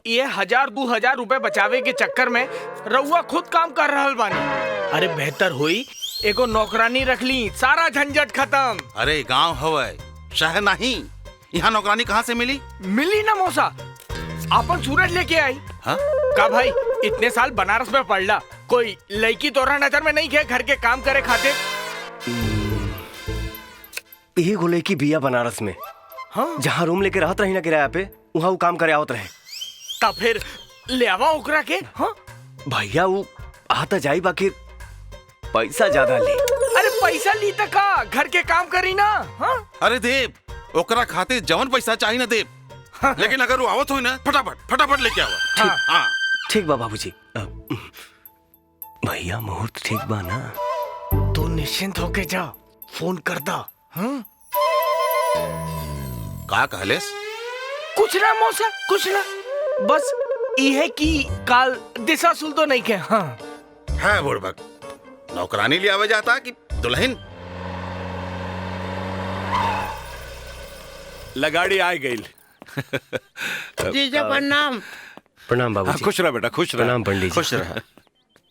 ये 1000-2000 रुपए बचावे के चक्कर में रउआ खुद काम कर रहल बानी। अरे बेहतर हुई एगो नौकरानी रख ली, सारा झंझट खत्म। अरे गांव हवे, शहर नहीं। यहाँ नौकरानी कहाँ से मिली? मिली ना मौसा, आपन सूरज लेके आई। हाँ? का भाई इतने साल बनारस में पढ़ला, कोई लड़की तोरा नजर में नहीं है घर के काम करे खातिर? ये गोले की बिया बनारस में, हाँ? जहाँ रूम लेके रहत रही ना किराया पे, वहाँ वो काम करे आवत रहे। तब फिर ले आवा ओकरा के। हाँ? भैया वो आता जाई, बाकी पैसा ज्यादा ले। अरे पैसा ली तक का, घर के काम करी ना। हाँ? अरे देव, ओकरा खातिर जवन पैसा चाहिए ना देव। हाँ। लेकिन अगर वो आवत हो ना, फटाफट लेके आवा। हाँ। हाँ। ठीक बा बाबूजी। भैया मुहूर्त ठीक बा ना? तू निश्चिंत होके जा, फोन कर दा। हाँ? का कहलेस? कुछ ना मौसा, कुछ ना, बस ये कि काल दिशा सुल तो नहीं के। हाँ है बुड़बक, नौकरानी ले आवे जाता कि दुल्हन? लगाड़ी आ गई। जीजा प्रणाम। प्रणाम बाबूजी। खुश रह बेटा, खुश रह। प्रणाम पंडित जी। खुश रह।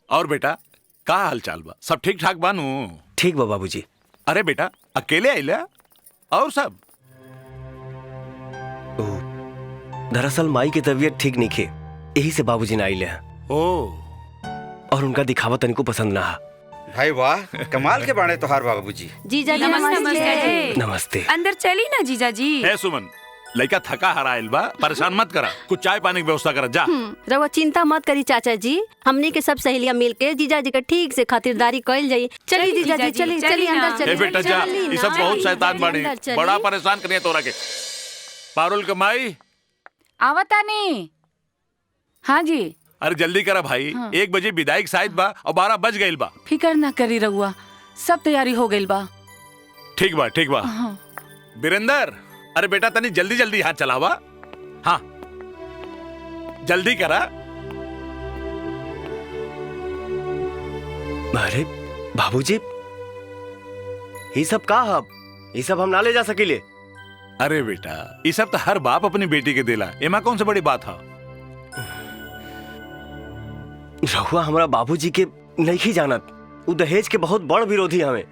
और बेटा का हाल चाल बा? सब ठीक ठाक बानू? ठीक बा बाबूजी। अरे बेटा अकेले आइला और सब? दरअसल माई की तबीयत ठीक नहीं खे, यही से बाबूजी ना आइले। और उनका दिखावा तनिको पसंद ना। भाई वाह, कमाल के बाणे तोहार बाबूजी। जीजा जी नमस्ते। नमस्ते। अंदर चली ना जीजा जी। है सुमन, लड़का थका हारा आइल बा, परेशान मत करा, कुछ चाय पानी की व्यवस्था करा जा। रवा चिंता मत करी चाचा जी, हमने के सब सहेलियां मिल के जीजा जी का ठीक से खातिरदारी कइल जाई। चली जीजा जी, चली चली अंदर चली। बेटा जा, ये सब बहुत शैतान बाड़ी, बड़ा परेशान करिए तोरा के। पारुल के माई आवतानी। हाँ जी। अरे जल्दी करा भाई। हाँ। 1 बजे विदाई शायद बा और 12 बज गइल बा। फिकर ना करी रहुआ, सब तैयारी हो गइल बा। ठीक बा, ठीक बा। हाँ। बीरेंदर, अरे बेटा तनी जल्दी जल्दी हाथ चलावा। हाँ जल्दी करा। अरे बाबूजी, ये सब का हब? ये सब हम ना ले जा सकीले। अरे बेटा ये सब तो हर बाप अपनी बेटी के देला, एमा कौन सी बड़ी बात है? रहुआ हमारा बाबूजी के नहीं जानत, वो दहेज के बहुत बड़ विरोधी हमें।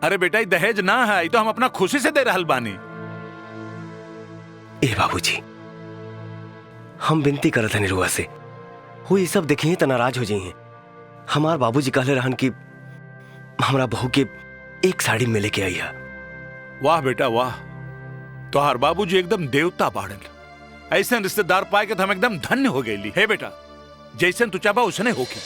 अरे बेटा ये दहेज ना है, ये तो हम अपना खुशी से दे रहल बानी। ए बाबूजी, हम विनती करत हनी रुआ से, वो ये सब देखिए तो नाराज हो जाइए। हमार बाबूजी कहले रहन कि हमरा बहू के एक साड़ी में लेके आई है। वाह बेटा वाह, तोहार बाबूजी एकदम देवता बाड़न। ऐसे रिश्तेदार पाए के तो हम एकदम धन्य हो गई। हे बेटा जैसे तू चाहबा उसने होगी।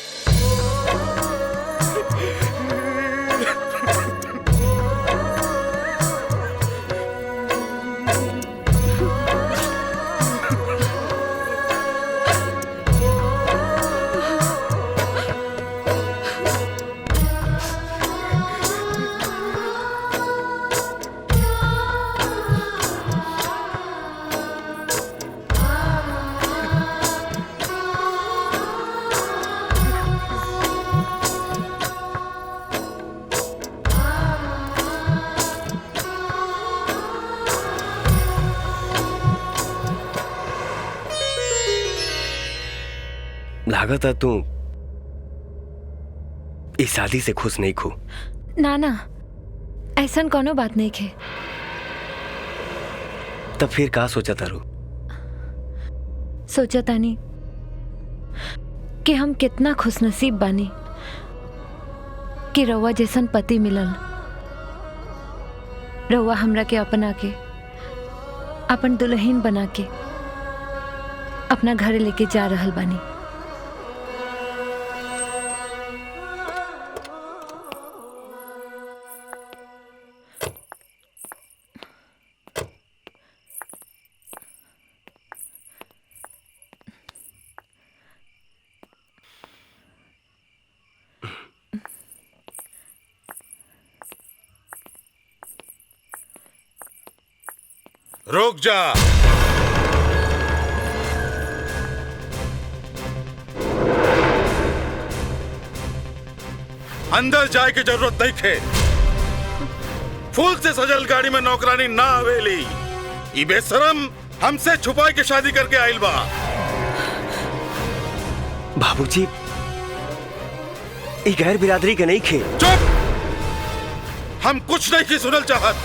लागत है तू इस शादी से खुश नहीं खो। ना ना, ऐसा कोनो बात नहीं खे। तब फिर का सोचा तारू? सोचा तानी कि हम कितना खुशनसीब बानी कि रउआ जैसन पति मिलल। रउआ हमरा के अपना के अपन दुल्हन बना के अपना घर लेके जा रहल बानी। रुक जा। अंदर जाए की जरूरत नहीं थे। फूल से सजल गाड़ी में नौकरानी ना आवेली। ई बेशरम हमसे छुपा के शादी करके आइल बा। बाबूजी, ई गैर बिरादरी के नहीं खे। चुप! हम कुछ नहीं की सुनल चाहत।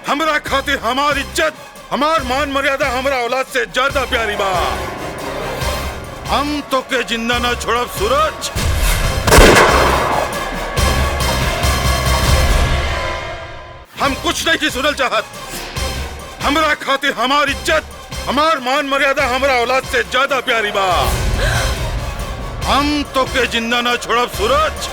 हमरा खातिर हमार इज्जत, हमार मान मर्यादा हमरा औलाद से ज्यादा प्यारी बा। हम तो के जिंदा ना छोड़ब सूरज। हम कुछ नहीं की सुनल चाहत। हमरा खातिर हमार इज्जत, हमार मान मर्यादा हमरा औलाद से ज्यादा प्यारी बा। हम तो के जिंदा ना छोड़ब सूरज।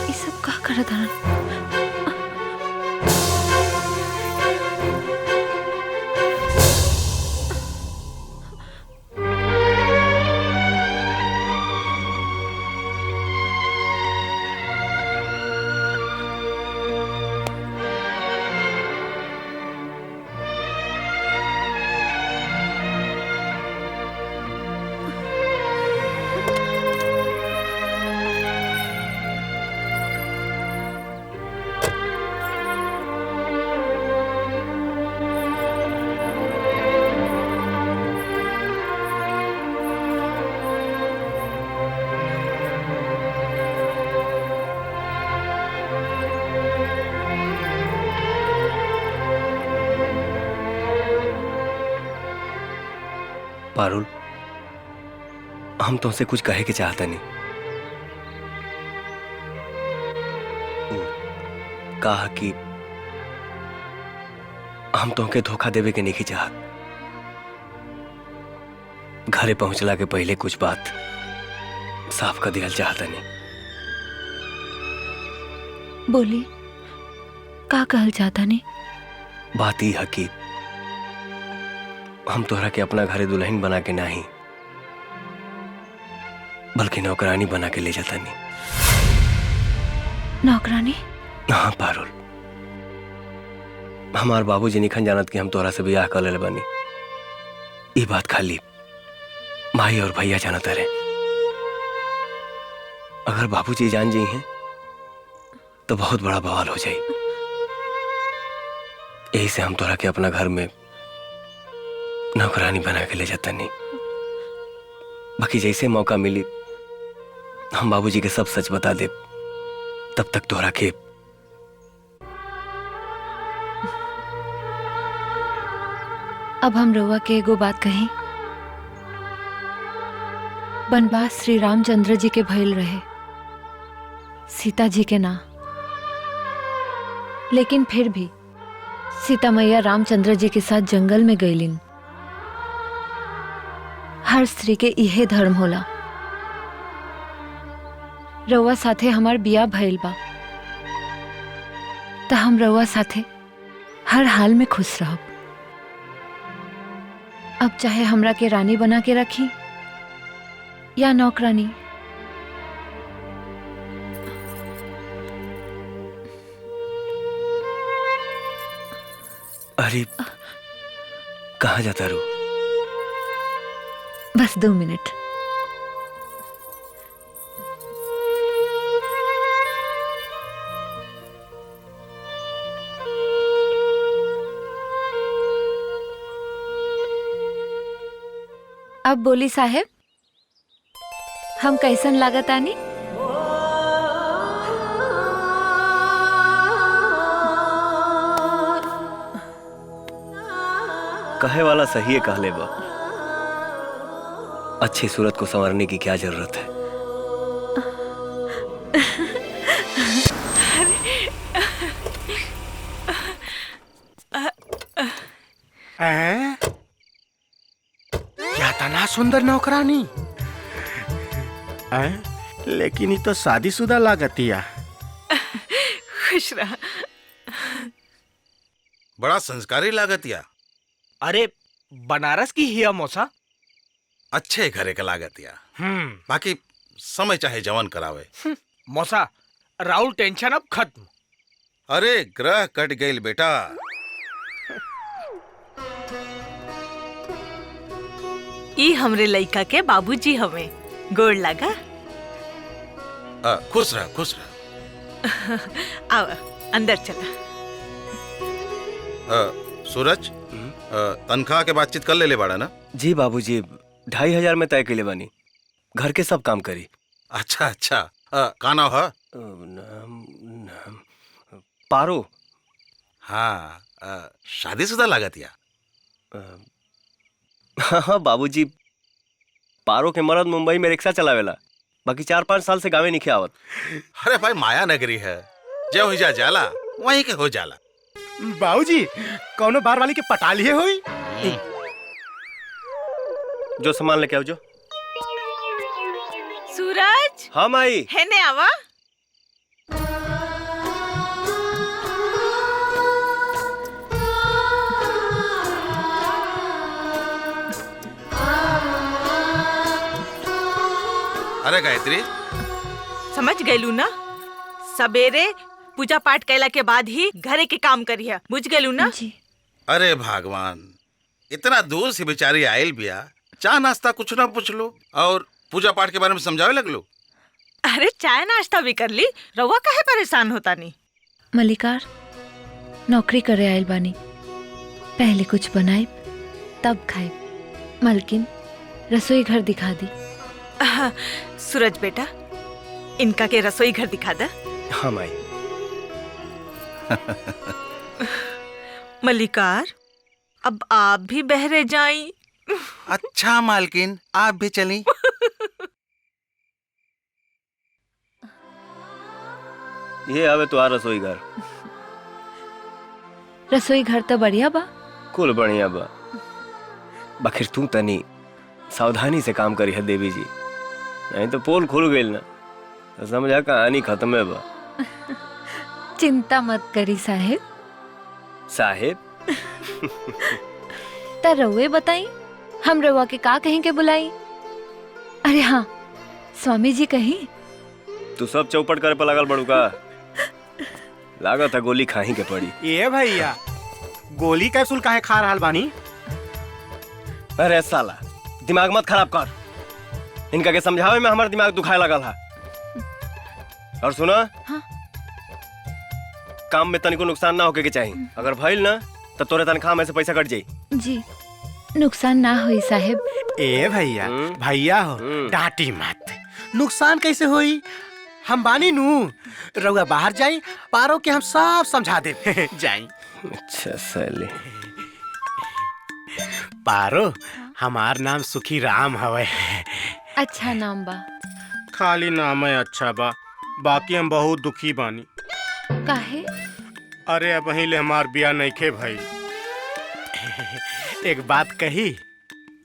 ये सब का करत हन? पारुल, हम तुमसे कुछ कहे के चाहता नहीं। कहा कि हम तुमके धोखा देवे के नहीं चाहत। घरे पहुंचला के पहले कुछ बात साफ कर दिया चाहता नहीं। बोली, का कहल चाहता नहीं? बात यह है कि हम तोहरा के अपना घरे दुल्हन बना के नहीं, बल्कि नौकरानी बना के ले जाता नहीं। नौकरानी? हाँ पारुल, हमार बाबूजी निखन जानत कि हम तोहरा से ब्याह कर ले बनी। ये बात खाली माई और भैया जानत रहे। अगर बाबूजी जान जी हैं तो बहुत बड़ा बवाल हो जाए। यही से हम तोहरा के अपना घर में नौकरानी बना के ले जाता नहीं। बाकी जैसे मौका मिली हम बाबूजी के सब सच बता दे। तब तक तोहरा के अब हम रउआ के एगो बात कही। बनवास श्री रामचंद्र जी के भइल रहे, सीता जी के ना। लेकिन फिर भी सीता मैया रामचंद्र जी के साथ जंगल में गईलिन। हर स्त्री के इहे धर्म होला। रउआ साथे हमार बिया भइल बा, त हम रउआ साथे हर हाल में खुश रहब। अब चाहे हमरा के रानी बना के रखी या नौकरानी। अरे कहाँ जाता रू? बस 2 मिनट। अब बोली साहेब, हम कैसन लागत आनी? कहे वाला सही है कहले बा। अच्छी सूरत को संवारने की क्या जरूरत है? क्या तना सुंदर नौकरानी। लेकिन ये तो शादीशुदा लागतिया। खुश रहा। बड़ा संस्कारी लागत या। अरे बनारस की हिया मौसा। अच्छे घरे का लागत या। बाकी समय चाहे जवन करावे। मौसा राहुल टेंशन अब खत्म। अरे ग्रह कट गईल बेटा। ई हमरे लइका के बाबूजी हमें गोड़ लगा। खुश रह खुश रह। आओ अंदर चला। सूरज तनख्वाह के बातचीत कर ले बाड़ा ना? जी बाबूजी 2500 में तय के ले बानी। घर के सब काम करी। अच्छा अच्छा। का नाम है? पारो। हाँ शादीशुदा लागत या। हाँ बाबूजी पारो के मर्द मुंबई में रिक्शा चलावेला, बाकी 4-5 साल से गावे नहीं आवत। अरे भाई माया नगरी है, जो हो जा जाला वहीं के हो जाला। बाबूजी कौनो बार वाली के पटा लिए होई। जो सामान लेके आओ जो। सूरज। हाँ माई। है ने आवा। अरे गायत्री समझ गयलू ना, सवेरे पूजा पाठ कैला के बाद ही घरे के काम करिया, बुझ गयलू ना? अरे भगवान, इतना दूर से बेचारी आयल बिया, चाय नाश्ता कुछ ना पूछ लो और पूजा पाठ के बारे में समझावे लगलो। अरे चाय नाश्ता भी कर ली, रउआ काहे परेशान होता नहीं? मलिकार नौकरी करे आयल बानी, पहले कुछ बनाई तब खाई। मलकिन रसोई घर दिखा दी। सूरज बेटा इनका के रसोई घर दिखा दा। हाँ माई। मलिकार अब आप भी बहरे जाई। अच्छा मालकिन आप भी चली। ये आवे तो आ रसोई घर। रसोई घर तो बढ़िया बा। कुल बढ़िया बा, बाखिर तू तनी सावधानी से काम करी है देवी जी, नहीं तो पोल खुल गई ना तो समझा कहानी खत्म है बा। चिंता मत करी साहेब। साहेब ता रउए बताई हम रउआ के का कहीं के बुलाई? अरे हाँ स्वामी जी कहीं। तू सब चौपट करे पर लगल बड़ू का? लागत है गोली खाही के पड़ी। ये भैया गोली कैप्सूल काहे खा रहल बानी? अरे साला दिमाग मत खराब कर, इनका के समझावे में हमारा दिमाग दुखाए लगल है। और सुना हाँ? काम में तनिको नुकसान ना होके के चाहिए, अगर भइल ना तो तोरे तनख्वाह में से पैसा कट जाई। जी नुकसान ना हुई साहेब। ए भैया भैया हो डांटी मत, नुकसान कैसे हुई? हम बानी नू, रउआ बाहर जाई, पारो के हम सब समझा दे। जाई। अच्छा साले। पारो हमार नाम सुखी राम हवे। अच्छा नाम बा। खाली नाम है अच्छा बा, बाकी हम बहुत दुखी बानी। काहे? अरे अब ले हमार बिया नइखे भइल। एक बात कही?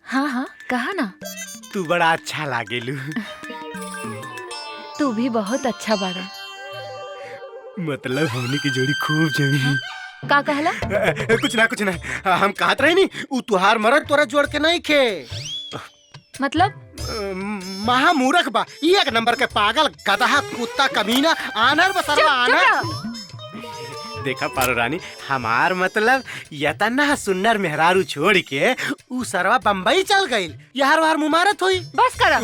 हाँ हाँ कहा ना। तू बड़ा अच्छा लागेलू। तू भी बहुत अच्छा बारा। मतलब हमनी की जोड़ी खूब जमी। का कहला? कुछ ना हम कहत रही नी, उ तुहार मरद तोरा जोड़ के नहीं खे। मतलब महामूर्ख बा, एक नंबर के पागल गधा कुत्ता कमीना आनर बसरवा आनर। देखा पारो रानी, हमार मतलब यतना सुन्नर मेहरारू छोड़ के उ सरवा बम्बई चल गई, यार वार मुमारत हुई। बस करा,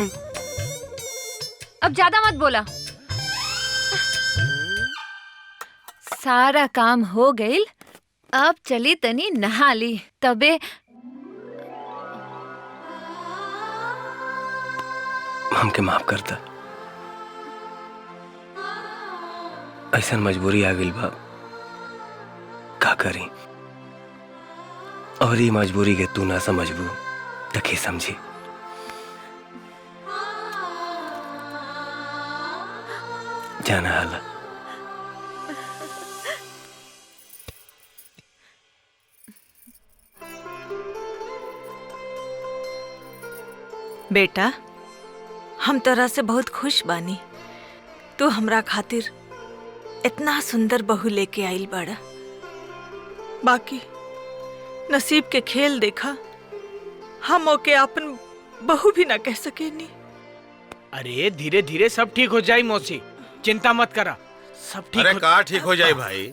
अब ज्यादा मत बोला। सारा काम हो गई, अब चली तनी नहा ली तबे। हमके माफ करता, ऐसा मजबूरी आ गई बा, का करी? और ये मजबूरी के तू ना समझबू तो के समझी? जाना हाला। बेटा हम तोरा से बहुत खुश बानी, तू हमरा खातिर इतना सुंदर बहू लेके आइल बड़ा। बाकी नसीब के खेल देखा, हम ओके अपन बहू भी ना कह सके नी। अरे धीरे धीरे सब ठीक हो जाए मौसी, चिंता मत करा, सब ठीक। अरे कहाँ ठीक हो जाए भाई?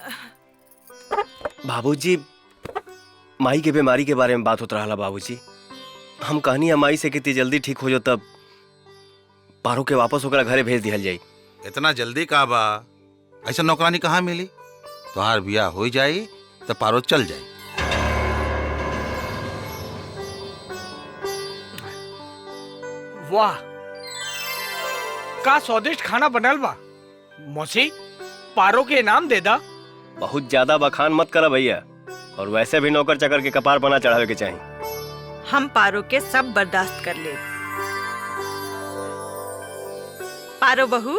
बाबूजी, माई के बीमारी के बारे में बात होता रहा बाबूजी। हम कहनी है माई से कितनी जल्दी ठीक हो जाओ तब पारो के वापस होकर घरे भेज दिया जाए। इतना जल्दी का बा? ऐसा नौकरानी कहाँ मिली? तुम्हार बियाह हो जाए तो पारो चल जाए। वाह, का स्वादिष्ट खाना बनल बा। मौसी, पारो के इनाम दे दा। बहुत ज्यादा बखान मत करा भैया, और वैसे भी नौकर चाकर के कपार बना चढ़ावे के चाहिए। हम पारो के सब बर्दाश्त कर ले। पारो बहू,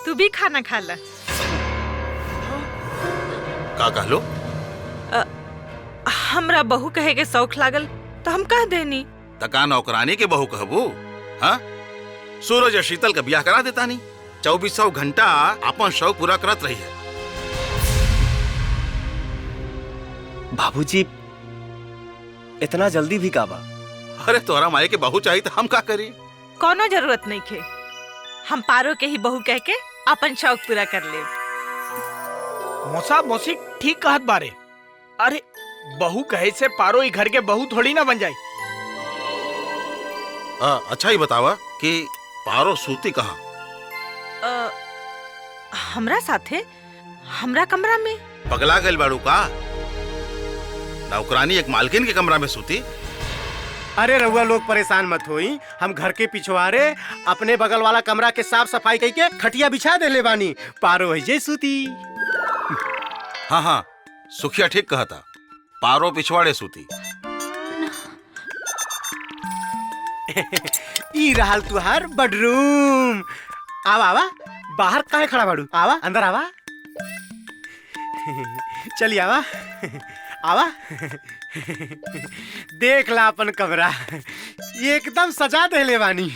तू भी खाना खा ला। का कहलो? हमरा बहू कहे के शौक लागल तो हम कह देनी। तका नौकरानी के बहू कहबू? हाँ, सूरज और शीतल का ब्याह करा देता नहीं। 2400 घंटा अपन शौक पूरा करत रही है। बाबूजी, इतना जल्दी भी काबा? अरे तोहरा माई के बहू चाहिए तो हम का करी? कोनो जरूरत नहीं खे, हम पारो के ही बहू कह के अपन शौक पूरा कर ले। मौसा मौसी ठीक कहत बारे। अरे बहू कहे से पारो ही घर के बहू थोड़ी ना बन जाए। अच्छा ही बतावा कि पारो सूती कहाँ? हमरा साथे, हमरा कमरा में। पगला गइल बाड़ू का? नौकरानी एक मालकिन के कमरा में सूती? अरे रउआ लोग परेशान मत होई, हम घर के पिछवाड़े अपने बगल वाला कमरा के साफ सफाई करके खटिया बिछा देले बानी। पारो है जे सूती। हाँ हाँ, सुखिया ठीक कहता, पारो पिछवाड़े सूती। ई रहल तुहार बेडरूम। आवा आवा, बाहर काहे खड़ा बाड़ू? आवा अंदर आवा। चलिए आवा आवा। देख ला अपन कमरा, एकदम सजा देले बानी।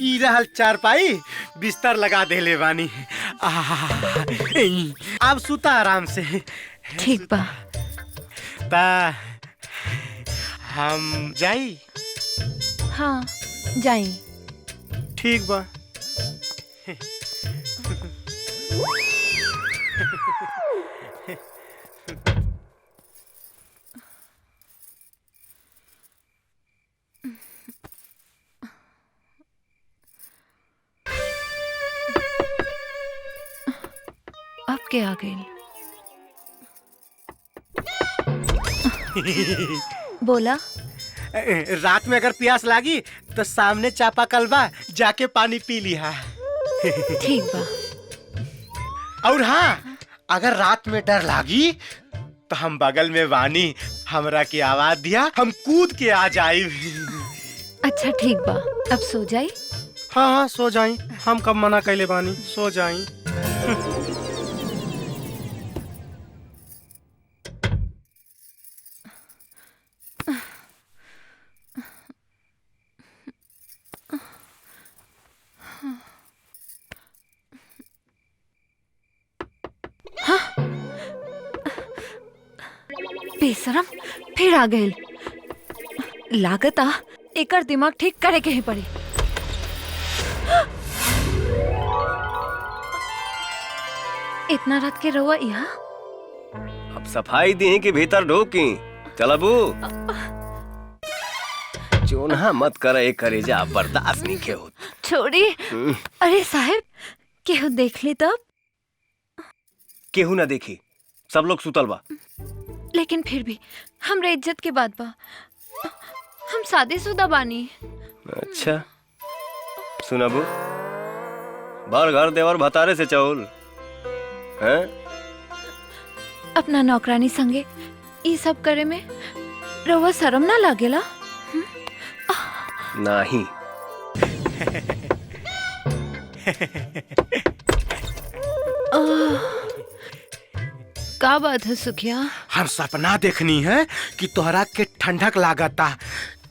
ई रहल चारपाई, बिस्तर लगा देले बानी। अब सुता आराम से। ठीक बा। ता हम जाई? हाँ जाई। ठीक बा। अब के आ गई? बोला। रात में अगर प्यास लागी तो सामने चापाकल बा, जाके पानी पी लिहा। ठीक बा। और हाँ, अगर रात में डर लागी तो हम बगल में बानी, हमरा की आवाज दिया, हम कूद के आ जाई। अच्छा ठीक बा, अब सो जाई। हाँ हाँ सो जाई, हम कब मना कैले बानी, सो जाई। बेशरम फिर आ गए। लागत आ एकर दिमाग ठीक करे के ही पड़ी। इतना रात के रहुआ यहाँ? अब सफाई दी कि भीतर ढोकी? चलबू चोना मत कर, एक करेजा बर्दाश्त नहीं के हो। छोड़ी। अरे साहब, केहू देख ली तब? केहू ना देखी, सब लोग सुतल बा। लेकिन फिर भी हमरे इज्जत के बात बा, हम शादीशुदा बानी। अच्छा सुनबू, बार घर देवर भतारे से चौल हैं? अपना नौकरानी संगे ये सब करे में रउआ शर्म ना लागेला? नहीं। का बात है सुखिया? हम सपना देखनी है कि तोहरा के ठंडक लागता,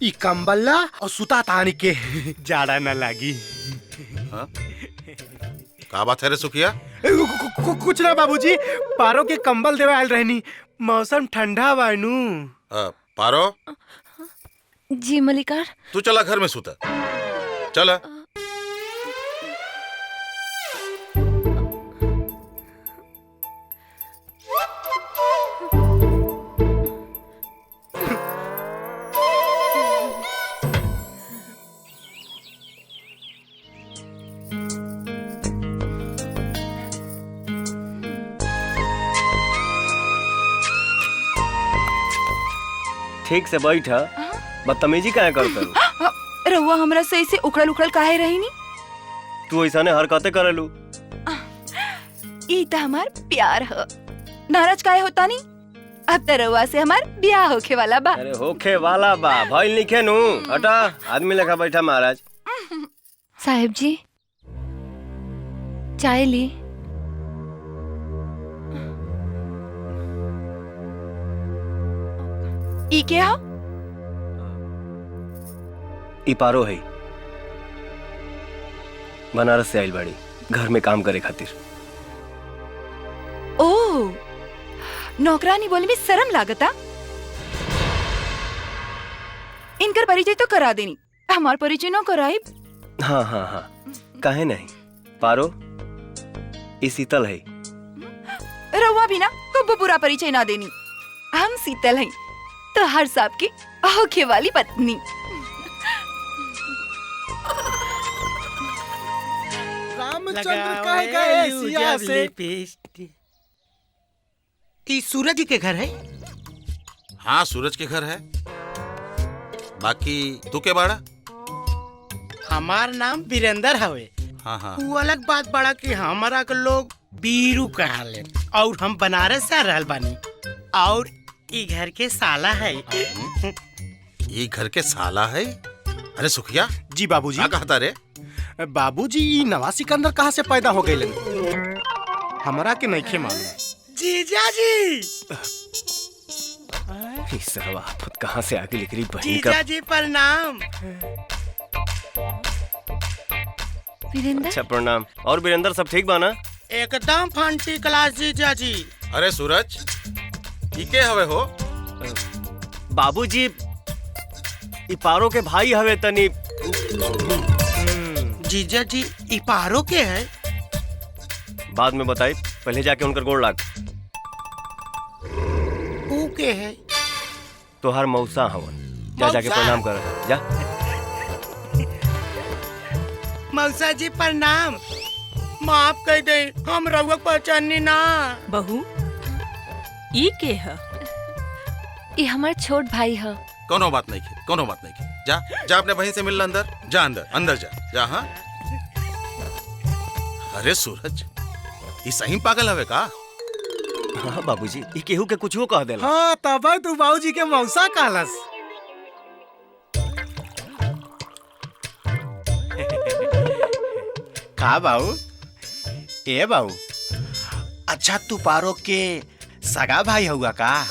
ई कंबला और सुता तानी के जाड़ा न लागी। का बात है रे सुखिया? कुछ ना बाबूजी, पारो के कंबल देवे आयल रहनी, मौसम ठंडा बानू। पारो जी मलिकार। तू चला घर में सुता, चला। ठीक से बैठ, बदतमीजी काहे करत रहो? रहुआ हमरा से ऐसे उखड़ल उखड़ल काहे रही नी? तू ऐसाने हरकतें करलू। ई त हमार प्यार ह, नाराज काहे होता नी? अब त रहुआ से हमार ब्याह होखे वाला बा। अरे होखे वाला बा, भइल निखे नु। हटा, आदमी लेखा बैठा महाराज। साहेब जी चाय ली। ई के हा? ई पारो है, बनारस से आइल बाड़ी घर में काम करे खातिर। ओ, नौकरानी बोले में शर्म लागता। इनकर परिचय तो करा देनी, हमार परिचय न कराई। हाँ हाँ हाँ, काहे नहीं। पारो ई शीतल है। रहुआ भी ना कब बुरा परिचय ना देनी। हम शीतल हैं, तो हर साहब की होखे वाली पत्नी। रामचंद्र कह गए सिया से। ई सूरज के घर है? हाँ, सूरज के घर है। बाकी तू के बाड़ा? हमार नाम वीरेंद्र हवे। हाँ हाँ, वो अलग बात बड़ा कि हमारा के लोग बीरू कहले, और हम बनारस से रहल बानी, और ई घर के साला है। ये घर के साला है? अरे सुखिया जी बाबूजी। क्या कहता रे? बाबूजी ई नवाज सिकंदर कहाँ से पैदा हो गए? हमारा के नहीं मालूम। जीजा जी सरवा आफत कहाँ से आके लिख रही बहन का। जीजा जी प्रणाम। वीरेंद्र। अच्छा प्रणाम। और वीरेंद्र सब ठीक बा ना? एकदम फंटी क्लास जीजा जी। अरे सूरज, ई के हवे हो? बाबूजी ई पारो के भाई हवे तनी। जीजा जी ई पारो के है? बाद में बताई, पहले जाके उनकर गोड़ लाग। ऊ के है? तोहार मौसा हवन, जा जाके प्रणाम कर जा। मौसा जी प्रणाम। माफ कर दे, हम रउआ पहचानी ना। बहू ई के है? ये हमार छोट भाई है। कोनो बात नहीं की, कोनो बात नहीं की। जा जा अपने बहन से मिल अंदर जा, अंदर अंदर जा जा। हाँ, अरे सूरज ये सही पागल हवे का? हाँ बाबूजी, ये केहू के कुछ कह देला। हाँ तब तू बाबूजी के मौसा कहलस। का बाबू? ए बाबू, अच्छा तू पारो के सगा भाई हुआ का?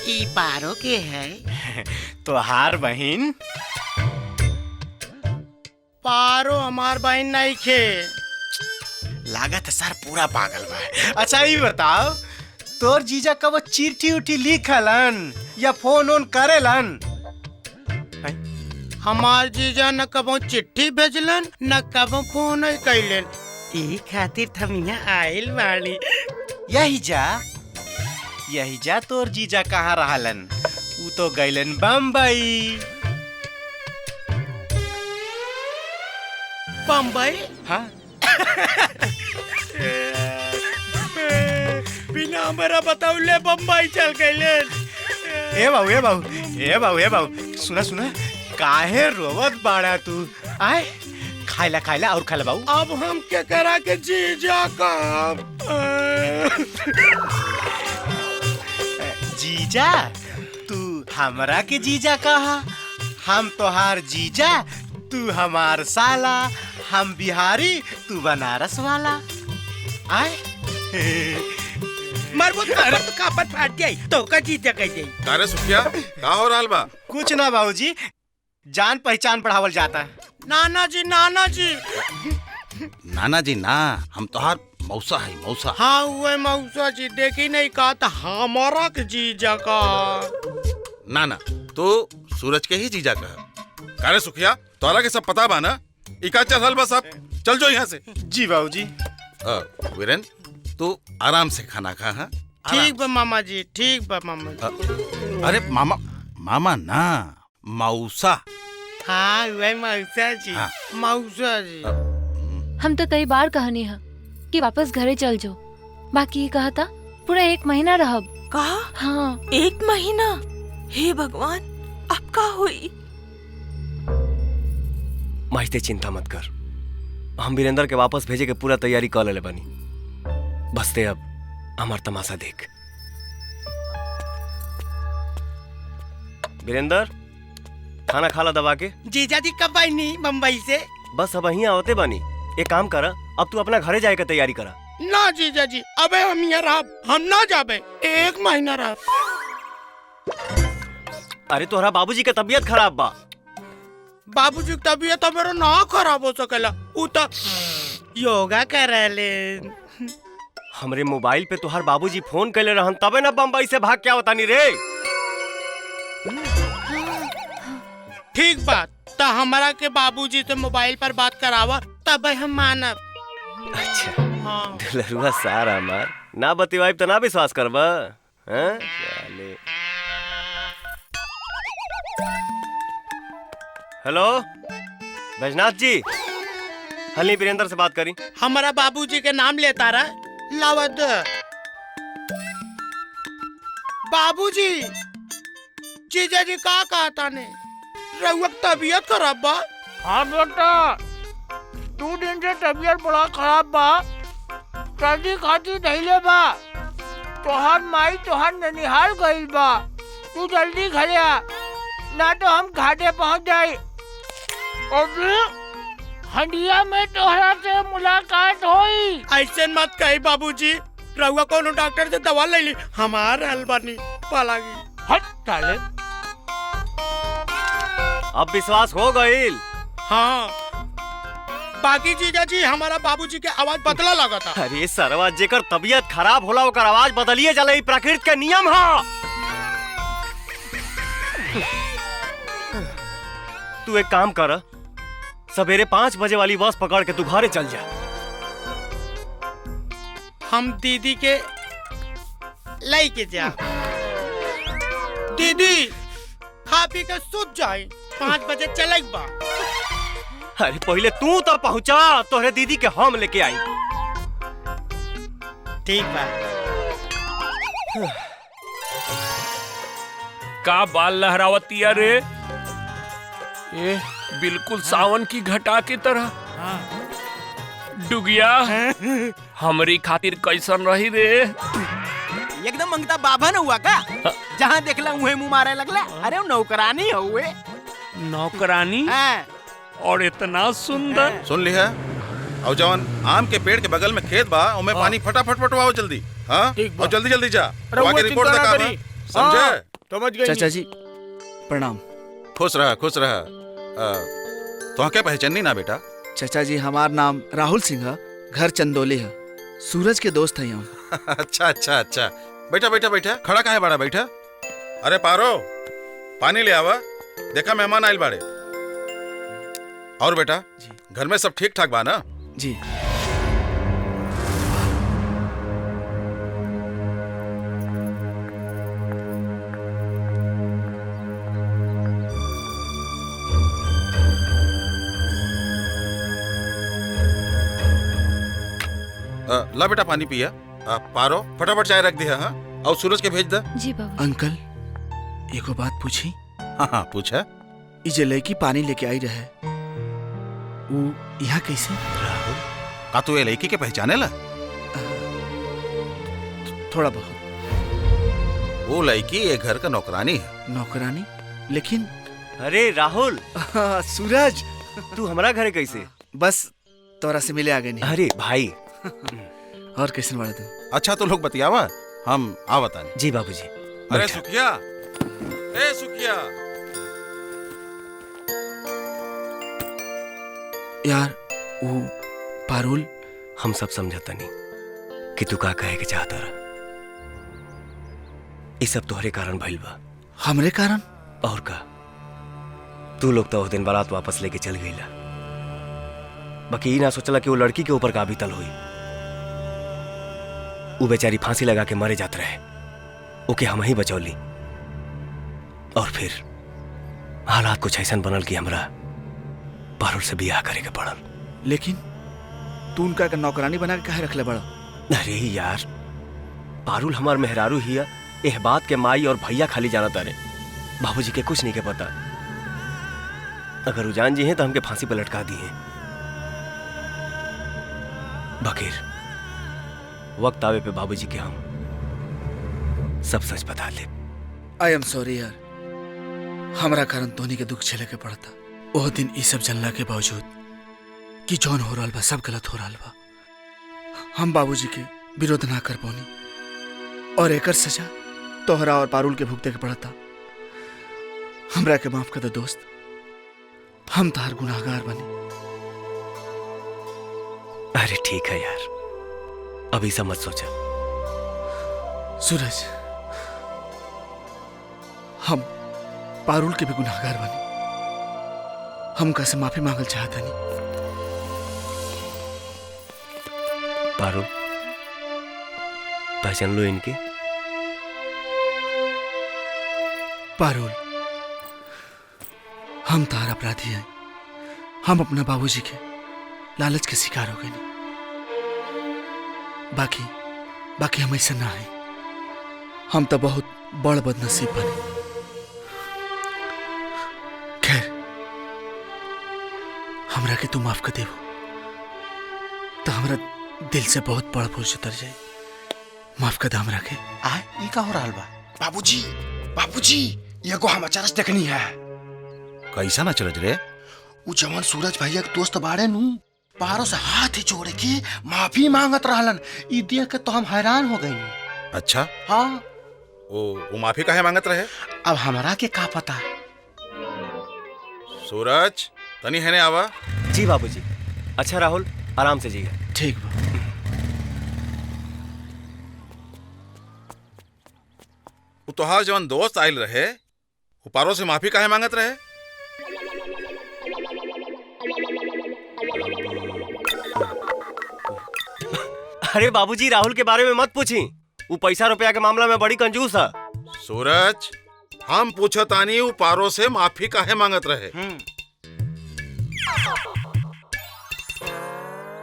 ई पारो के है? तोहार बहन? पारो हमार बहन नहीं खे। लागत सर पूरा पागल बा। अच्छा ये बताओ, तोर जीजा कब चिट्ठी उठी लिखलन या फोन ओन करेलन? हमार जीजा न कबो चिट्ठी भेजलन न कबो फोन कैलन। ई खातिर हम यहाँ आइल बानी। यही जा तोर जीजा कहाँ रहलन? ऊ तो गइलन बम्बई। बम्बई? हाँ। बिना हमारा बताउले बम्बई चल गइलन। ए बाबू, सुना काहे रोवत बाड़ा तू? आए खाइला और खाइला बाबू। अब हम क्या करा के जीजा का? जीजा तू हमरा के जीजा कहा? हम तोहार जीजा, तू हमार साला। हम बिहारी, तू बनारस वाला। आए मरबो तारा तो कापत फाट जाई, तो का जीजा कह जाई। अरे सुखिया का हो रहल बा? कुछ ना बाबूजी, जान पहचान बढ़ावल जाता है। नाना जी नाना जी ना, हम तोहार मौसा है मौसा। हाँ हुए मौसा जी, देखी नहीं कहा था हमारा के जीजा का। ना तो सूरज के ही जीजा का। अरे सुखिया तोरा के सब पता बा ना? इका चल बस अब चल जो यहाँ से। जी बाबूजी। वीरेंद्र तू आराम से खाना खा। हाँ ठीक बा मामा जी, ठीक बा मामा जी। अरे मामा ना, मौसा। हाँ वही मौसा जी। हाँ। मौसा जी। हम तो कई बार कहनी है कि वापस घरे चल जाओ, बाकी कहा था पूरा 1 महीना रहब। कहा? हाँ 1 महीना? हे भगवान, अब का हुई? माइते चिंता मत कर, हम वीरेंद्र के वापस भेजे के पूरा तैयारी कर ले बनी। बस ते अब हमार तमाशा देख। वीरेंद्र खाना खा ला दबा के। जीजा जी कब आई नहीं बम्बई से? बस अब यहीं आवते बनी। एक काम कर, अब तू अपना घरे जाए के तैयारी करा। ना जीजा जी, अबे हम यहाँ रह, हम ना जाबे। 1 महीना रह। अरे तोहरा बाबूजी के तबीयत खराब बा। बाबूजी की तबीयत तो मेरा ना खराब हो सकेला, उ तो योगा कर रहे। हमरे मोबाइल पे तोहार बाबूजी फोन कैले रहन, तबे ना बम्बई से भाग के आवतानी रे। ठीक बात, तो हमारा के बाबूजी से मोबाइल पर बात करावा, तब हम मानब। अच्छा हाँ। दुलरुआ सारा मार ना बतिवाइब तो ना विश्वास करबा। हैं चले। हेलो बैजनाथ जी, हली वीरेंद्र से बात करी। हमारा बाबूजी के नाम लेता रहा लावद। बाबूजी, जीजा जी का कहता ने? रहुआ की तबीयत खराब बा? हाँ बेटा, 2 दिन से तबीयत बड़ा खराब बा। सर्दी खांसी धइले बा। तोहार माई तोहार ननिहाल गइल बा। तू जल्दी घरे आ, ना तो हम घाटे पहुंच जाई। अभी हंडिया में तोहरा से मुलाकात होई। ऐसे मत कही बाबूजी, रहुआ कोनो डॉक्टर से दवा ले ली, हमार हलवानी पालागी। हट साले। अब विश्वास हो गईल। हाँ बाकी जीजा जी, हमारा बाबूजी के आवाज बदला लगा था। अरे सरवा, जेकर तबीयत खराब होला ओकर आवाज बदलिए जाला, ई प्रकृति के नियम है। तू एक काम कर, सवेरे 5 बजे वाली बस पकड़ के तू घरे चल जा। हम दीदी के लाई के जा। दीदी खा पी के सूत जाए, 5 बजे चले बा। अरे पहले तू तो पहुंचा, तोहरे दीदी के हम लेके आई। ठीक बा। का बाल लहरावती रे? ये बिल्कुल सावन की घटा की तरह। डुगिया हमारी खातिर कैसन रही रे? एकदम मंगता बाबा न हुआ का? जहाँ देखला उहे मुंह मारे लगला। अरे वो नौकरानी हुए। नौकरानी? हाँ। और इतना सुंदर। सुन लिया, और जवान आम के पेड़ के बगल में खेत बा, उमे पानी फटाफट पटवाओ जल्दी। हाँ और जल्दी जल्दी जा, आगे रिपोर्ट दे। समझे? चाचा जी प्रणाम। खुश रहा खुश रहा। तो क्या पहचानी ना बेटा? चाचा जी हमार नाम राहुल सिंह है, घर चंदोली है, सूरज के दोस्त है यहाँ। अच्छा अच्छा अच्छा, बैठा बैठा बैठा। खड़ा कहाँ है बड़ा? बैठा। अरे पारो पानी ले आवा, देखा मेहमान आइल बाड़े। और बेटा घर में सब ठीक ठाक बा ना? जी। ला बेटा पानी पिया। पारो फटाफट चाय रख दिया। हाँ और सूरज के भेज दे। जी बाबू। अंकल एगो बात पूछी? हाँ हाँ पूछा। इजे लड़की पानी लेके आई रहे, वो यहाँ कैसे? का तू ये लड़की के पहचाने ला? थोड़ा बहुत। वो लड़की ये घर का नौकरानी है। नौकरानी? लेकिन अरे राहुल। सूरज तू हमारा घरे कैसे? बस तोरा से मिले आ गए। अरे भाई। और कैसे बाड़ा तू? अच्छा तो लोग बतियावा, हम आवता नहीं। जी बाबूजी। अरे सुखिया, ए सुखिया। यार वो पारुल, हम सब समझता नहीं कि तू का कहे के चाहता रहा। ये सब तोहरे कारण भइल बा। हमरे कारण? और का, तू लोग तो उस दिन बारात वापस लेके चल गईला, बाकी ये ना सोचला कि वो लड़की के ऊपर का बीतल हुई। वो बेचारी फांसी लगा के मरे जात रहे, ओके हम ही बचौली। और फिर हालात कुछ ऐसा बनल कि हमरा पारुल से बियाह करे के पड़ल। लेकिन तू उनका के नौकरानी बना के काहे रखले बड़ा? अरे यार, पारुल हमार मेहरारू हिया, एह बात के माई और भैया खाली जानत तारे, बाबूजी के कुछ नहीं के पता। अगर वो जान जी हैं तो हमके फांसी पर लटका दी हैं। बकीर वक्त आवे पे बाबूजी के हम सब सच बता ले। आई एम सॉरी यार, हमरा कारण तोनी के दुख झेले के पड़ता। वो दिन ये सब जानला के बावजूद कि जौन हो रहा बा सब गलत हो रहा बा, हम बाबूजी के विरोध ना कर पौनी और एकर सजा तोहरा और पारुल के भुगते के पड़ता। हमरा के माफ कर दे दोस्त, हम तार गुनाहगार बने। अरे ठीक है यार, अभी समझ सोचा। सूरज, हम पारुल के भी गुनाहगार बने, हम कैसे माफी मांगल चाहता नहीं। पारुल, पहचान लो इनके। पारुल, हम तार अपराधी हैं। हम अपना बाबूजी के लालच के शिकार हो गए नहीं। बाकी हम ऐसा ना है। हम तो बहुत बड़ बदनसीब बने। खैर, हमरा के तू माफ कर देबो तो हमरा दिल से बहुत बड़ा बोझ उतर जाए। माफ कर दे हमरा के। ई का हो रहा बा? बाबूजी एगो हम अचानक देखनी है। कैसा ना चलज रे? उ जवान सूरज भैया के दोस्त बाड़े नु, पारो से हाथ ही जोड़ के माफी मांगत रहलन। ई देख के तो हम हैरान हो गई। अच्छा? हाँ। वो माफी काहे मांगत रहे? अब हमरा के का पता। सूरज, तनी है ने आवा। जी बाबूजी। अच्छा राहुल, आराम से जिए। ठीक बा। वो तोहार जवान दोस्त आयल रहे, वो पारो से माफी काहे मांगत रहे? अरे बाबूजी, राहुल के बारे में मत पूछी, वो पैसा रुपया के मामला में बड़ी कंजूस है। सूरज, हम पूछतानी वो पारो से माफी काहे मांगत रहे?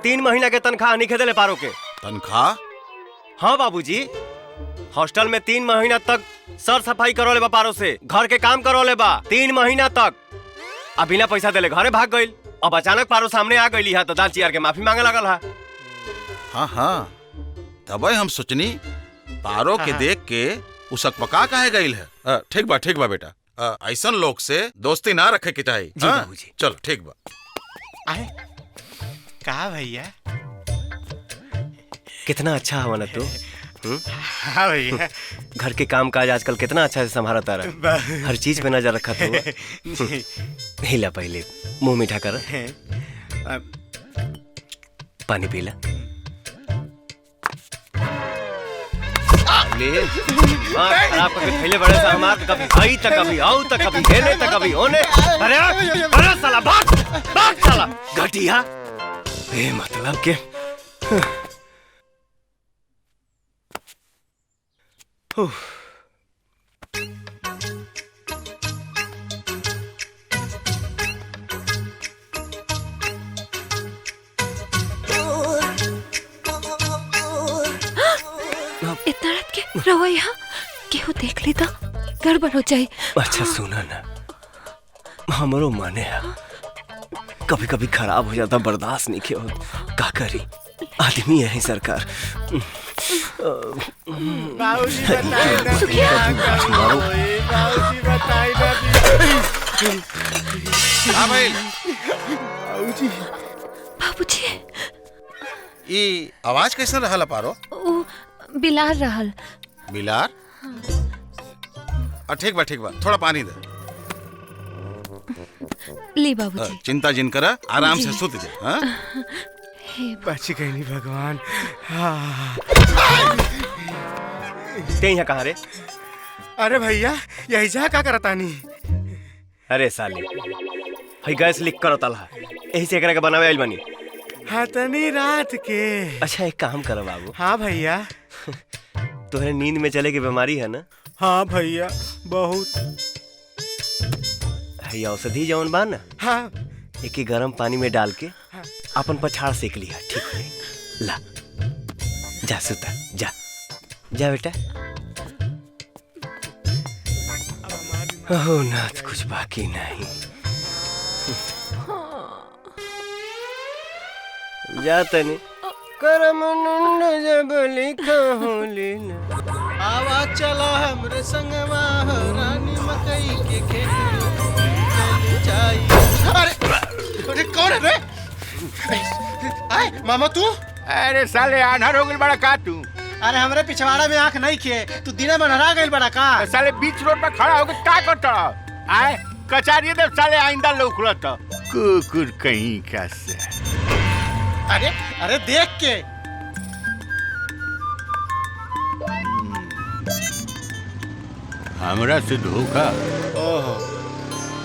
3 महीना के तनख्वाह नहीं खेदले पारो के। तनख्वाह? हाँ बाबूजी, हॉस्टल में 3 महीना तक सर सफाई करो ले बा, पारो से घर के काम करो ले बा 3 महीना तक। अब बिना पैसा देले घरे भाग गई। अब अचानक पारो सामने आ गई है तो दाल चियार के माफी मांगे लगल है। हाँ, तबे हम सोचनी पारो के देख के उसक पका काहे गईल है। ठीक बा बेटा, ऐसन लोग से दोस्ती ना रखे के चाहिए। जी बाबूजी। चलो ठीक बा। का भैया? कितना अच्छा हवा ना तू। हाँ भैया। घर के काम काज आजकल कितना अच्छा से संभालता रहा, हर चीज पे नजर रखा तू। हिला पहले, मुंह मीठा कर, पानी पीला। खराब करके थैले बड़े से हमार, कभी आई तक कभी आओ तक कभी हेले तक कभी होने। अरे साला भाग साला घटिया। ए मतलब के इतना रात के रहो यहाँ, केहू देख ली तो गड़बड़ हो जाए। अच्छा सुना ना, हमरो माने है, कभी कभी खराब हो जाता, बर्दाश्त नहीं किया, का करी, आदमी है सरकार। बाबूजी बताइए ना, बाबूजी बताइए ना। हाँ भाई। बाबूजी, ये आवाज कैसे रहल पारो? ओ बिलार रहल। बिलार? ठीक बा, थोड़ा पानी दे। ली बाबूजी। चिंता जिन करा, आराम से सुत जा। हाँ? बच गई नहीं भगवान। ते यहाँ कहाँ रे? अरे भैया यही जा का करता नहीं। अरे साली हई गैस लीक करो तला यही से एकरा के बनावे आइल बानी। हाँ तनी रात के। अच्छा एक काम करो बाबू। हाँ भैया। तुम्हें नींद में चले की बीमारी है ना? हाँ भैया बहुत। हई औषधि जौन बा ना, हाँ एक ही गर्म पानी में डाल के अपन पछाड़ सेक लिया, ठीक हो जाएगी। ला जा सुता जा जा बेटा। ओह नाथ कुछ बाकी नहीं। जा तनी करम नुंड जब लिखा होली न। आवाज चला हमरे संगवा हो रानी मकई के खेत चल जाई। अरे कौन है रे? आए मामा तू? अरे साले आन्हर हो गइल बड़ा का तू? अरे हमरे पिछवाड़ा में आंख नहीं खे, तू दिने में नहा गइल बड़ा का? साले बीच रोड पे खड़ा होके का करता? आए कचारिए दे साले आइंदा लौकलत कुकुर कहीं का से। अरे अरे देख के हमरा से धोखा। ओहो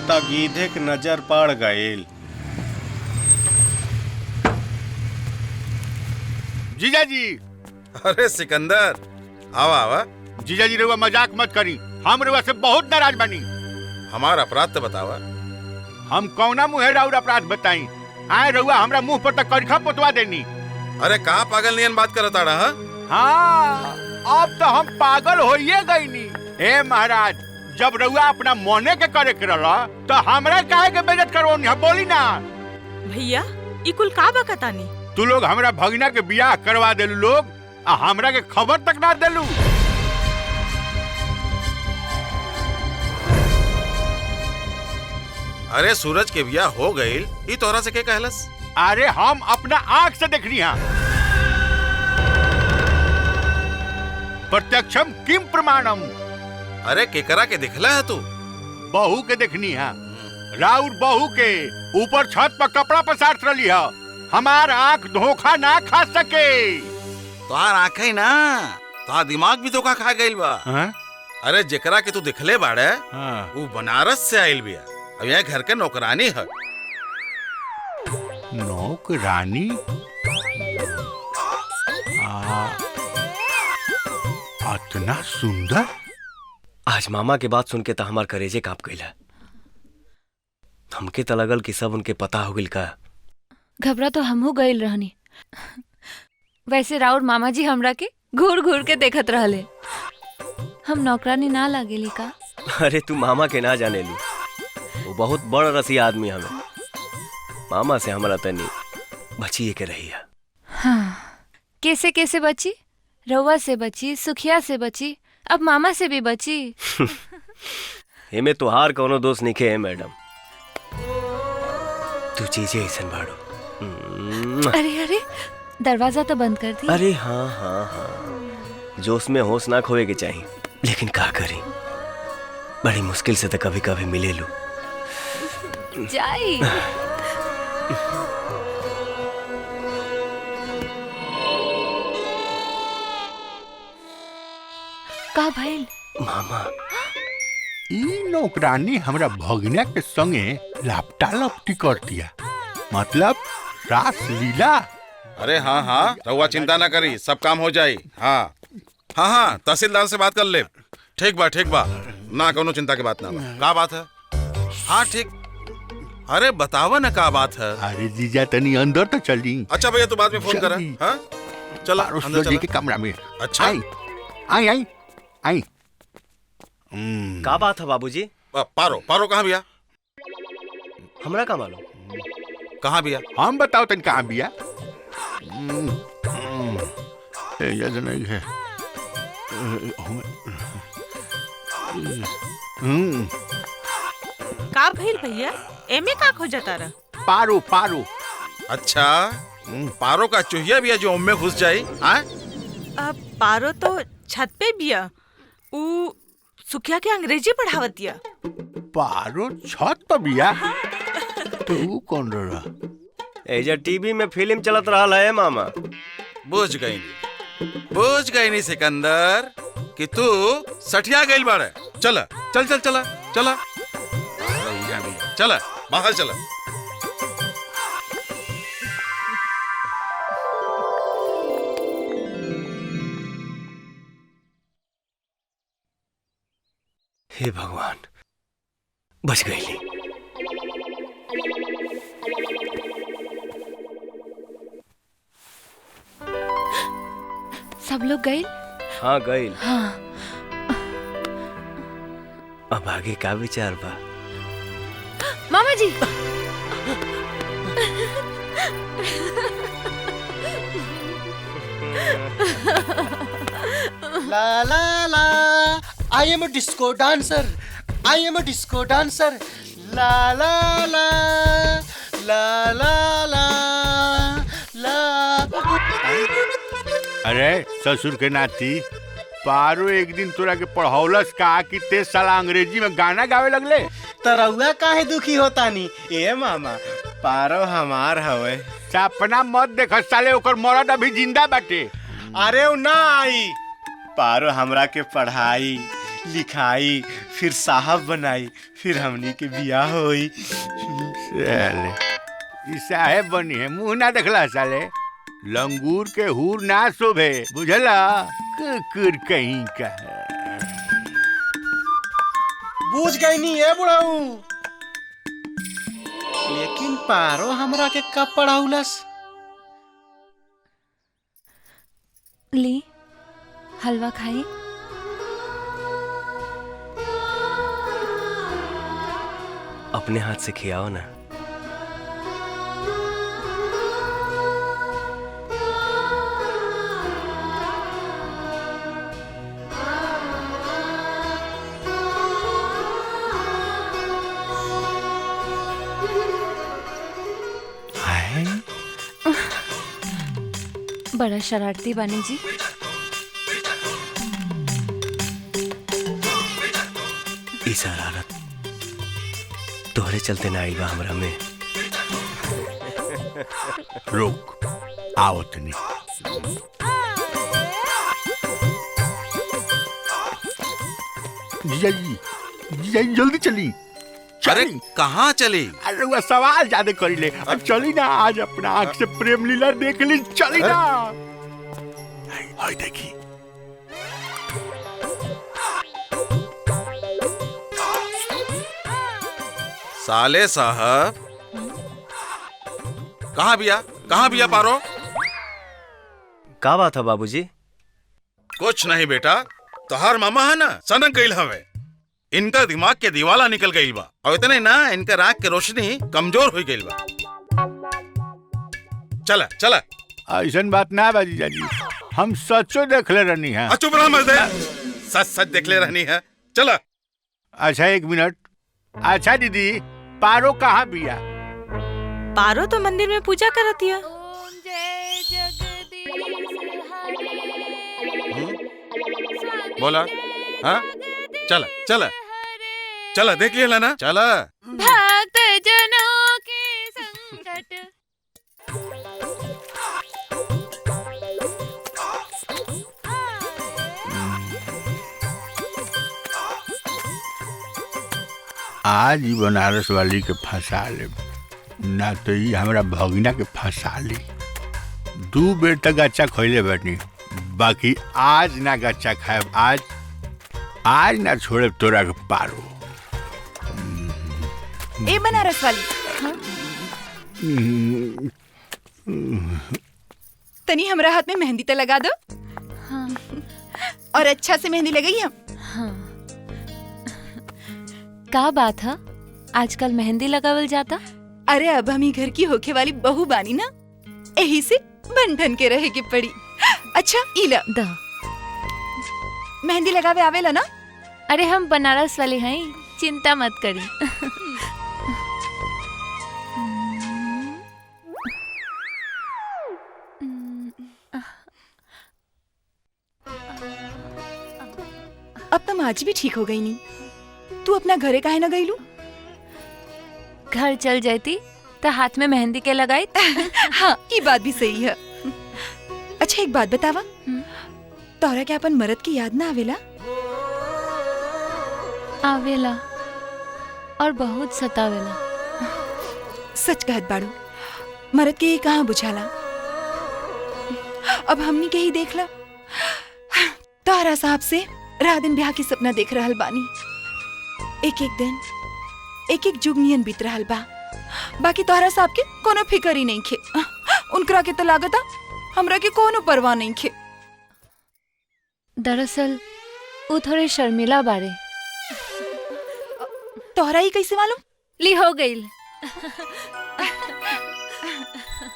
तगीधे के नजर पड़ गइल। जीजा जी। अरे सिकंदर आवा आवा। जीजा जी रउआ मजाक मत करी, हम रउआ से बहुत नाराज बनी। हमारा अपराध तो बतावा। हम कौना मुँहे राउर अपराध बताई? आए रउआ हमरा मुंह पर तक करिखा पोतवा देनी। अरे कहाँ पागल नियन बात करता रहा? हाँ अब तो हम पागल होइए गईनी। हे महाराज जब रउआ अपना मोने के करे के रहला तो हमरा काहे के बेइज्जत करवनी? बोली ना भैया ई कुल का बकतानी? तू लोग हमरा भगिना के बियाह करवा देलू लोग आ हमरा के खबर तक ना देलू। अरे सूरज के बियाह हो गईल ई तोहरा से के कहलस? अरे हम अपना आंख से देखनी है। प्रत्यक्षम किम प्रमाणम। अरे केकरा के दिखला है तू? बहू के देखनी है। राउर बहू के ऊपर छत पर कपड़ा पसार रही है। हमार आंख धोखा ना खा सके। तोहार आंख ही ना तोहार दिमाग भी धोखा खा गईल बा। अरे जेकरा के तू दिखले बाड़े वो बनारस से आइल बिया। अब यहाँ घर के नौकरानी है। नौकरानी? इतना सुंदर? आज मामा के बात सुन के तो हमार करेजे कांप गइला। हमके तो लगल कि सब उनके पता हो गइल का। घबरा तो हमहू गइल रहनी। वैसे राउर मामा जी हमरा के घूर घूर के देखत रहले। हम नौकरानी ना लागेली का? अरे तू मामा के ना जाने लू, वो बहुत बड़ रसिया आदमी हमें। मामा से हमारा तनी बचिए के रही है। हाँ कैसे कैसे बची? रउआ से बची, सुखिया से बची, अब मामा से भी बची। एमे तुहार कोनो दोस्त निके है मैडम। तू चीजें ऐसन बाड़ो। अरे अरे दरवाजा तो बंद कर दी। अरे हाँ हाँ हाँ जोश में होश ना खोए के चाहिए, लेकिन का करी बड़ी मुश्किल से तो कभी कभी मिले लू। जाई का भइल? मामा ई नौकरानी हमरा भगिना के संगे लापटा लपटी कर दिया, मतलब रास लीला। अरे हाँ हाँ रहुआ चिंता ना करी, सब काम हो जाई। हाँ हाँ हाँ तहसीलदार से बात कर ले। ठीक बा ना कोनो चिंता की बात ना बा। का बात है? हाँ ठीक। अरे बतावा ना का बात है? अरे जीजा तनी अंदर तो चली। अच्छा भैया तू बाद में फोन करा। हाँ चला अंदर चला। के कमरा में। अच्छा आई आई आई। का बात है बाबूजी? पारो कहाँ बिया? हमरा का मालूम कहाँ बिया? हम बताओ तन कहाँ बिया। याद नहीं है। का भइल भैया? एमे का खोजता रहा? पारो पारो। अच्छा पारो का चूहिया बिया जो उम्मे घुस जाई? अब पारो तो छत पे बिया। ऊ सुखिया के अंग्रेजी पढ़ावतिया। पारो छत पर बिया? तो वो कौन रहा? एजा टीवी में फिल्म चलत रहा है मामा। बुझ गई नी सिकंदर कि तू सठिया गइल बाड़े। चल चल चल चला चला चला बाहर चला। हे भगवान, बच गई ली। सब लोग गए? हाँ गइल। हाँ। अब आगे का विचार बा? मामा जी। ला ला ला, I am a disco dancer, I am a disco dancer. ला ला ला ला ला ला ला। अरे ससुर के नाती, पारो एक दिन तोरा के पढ़ौलस का कि ते साला अंग्रेजी में गाना गावे लगले। तरौआ काहे दुखी होता नी? ए मामा, पारो हमार हवे। सपना मत देख साले, ओकर मरद अभी जिंदा बाटे। अरे उ ना आई। पारो हमरा के पढ़ाई लिखाई, फिर साहब बनाई, फिर हमनी के बियाह होई। साले ई साहेब बनी है, मुंह ना देखला साले। लंगूर के हूर ना शोभे, बुझला? कुकुर कहीं का। बूझ गई नी ए बुढ़ाऊ। लेकिन पारो हमरा के कब पढ़ाउलस? ली हलवा खाई। अपने हाथ से खियाओ ना। बड़ा शरारती बानी जी। ई शरारत तोहरे चलते ना आइल बा हमरा में। रुक, आओ तनी। जीजा जी जल्दी चली। अरे कहाँ चली? अरे वो सवाल ज्यादा करी ले। अब चली ना, आज अपना आँख से प्रेम लीला देख ली। चली ना। हाय देखी। साले साहब, कहाँ बिया पारो? का बात है बाबूजी? कुछ नहीं बेटा, तोहार मामा है ना, सनक गइल हवे। इनका दिमाग के दिवाला निकल गइल बा, और इतने ना इनका आँख के रोशनी कमजोर हो गइल बा। चला चला। ऐसन बात ना बा जीजा जी, हम सचो देख ले रहनी है। चुप रह मर्दे, सच देख ले रहनी है। चला। अच्छा एक मिनट। अच्छा दीदी, पारो कहाँ बिया? पारो तो मंदिर में पूजा करती है। बोला? हाँ? चला चला चला, देख लिया ना। चला। भक्त जनों के संकट आज ही बनारस वाली के फंसा ले, ना तो ही हमरा भगिना के फंसा ली। 2 बेर तक गच्चा खोले बैठनी, बाकी आज ना गच्चा खाए। आज ना छोड़े तोरा के पारो। ए बनारस वाली, तनी हमरा हाथ में मेहंदी तो लगा दो। हाँ। और अच्छा से मेहंदी लगाई हम। हाँ। का बात है, आजकल मेहंदी लगावल जाता? अरे अब हम ही घर की होके वाली बहू बानी ना, यही से बन ठन के रहे के पड़ी। अच्छा इला द मेहंदी लगावे आवेला ना? अरे हम बनारस वाले हैं, चिंता मत करी। अब तुम आज भी ठीक हो गई नहीं। तू अपना घरे काहे ना गईलू? घर चल जाती तो हाथ में मेहंदी के लगाई। हाँ ये बात भी सही है। अच्छा एक बात बतावा, तोहरा के अपन मरद की याद ना आवेला? आवेला और बहुत सतावेला। सच कहत बाड़ू, मरद के ये कहाँ बुझाला। अब हमनी के ही देख ला, तोहरा साहब से रात दिन ब्याह के सपना देख रहल बानी। एक एक दिन एक एक जुग नियन बीत रहल बा, बाकी तोहरा साहब के कोनो फिकर ही नहीं खे। उनकरा के तो लागता हमरा के कोनो परवाह नहीं खे। दरअसल वो थोड़े शर्मिला बारे। तोहरा ही कैसे मालूम? ली हो गई।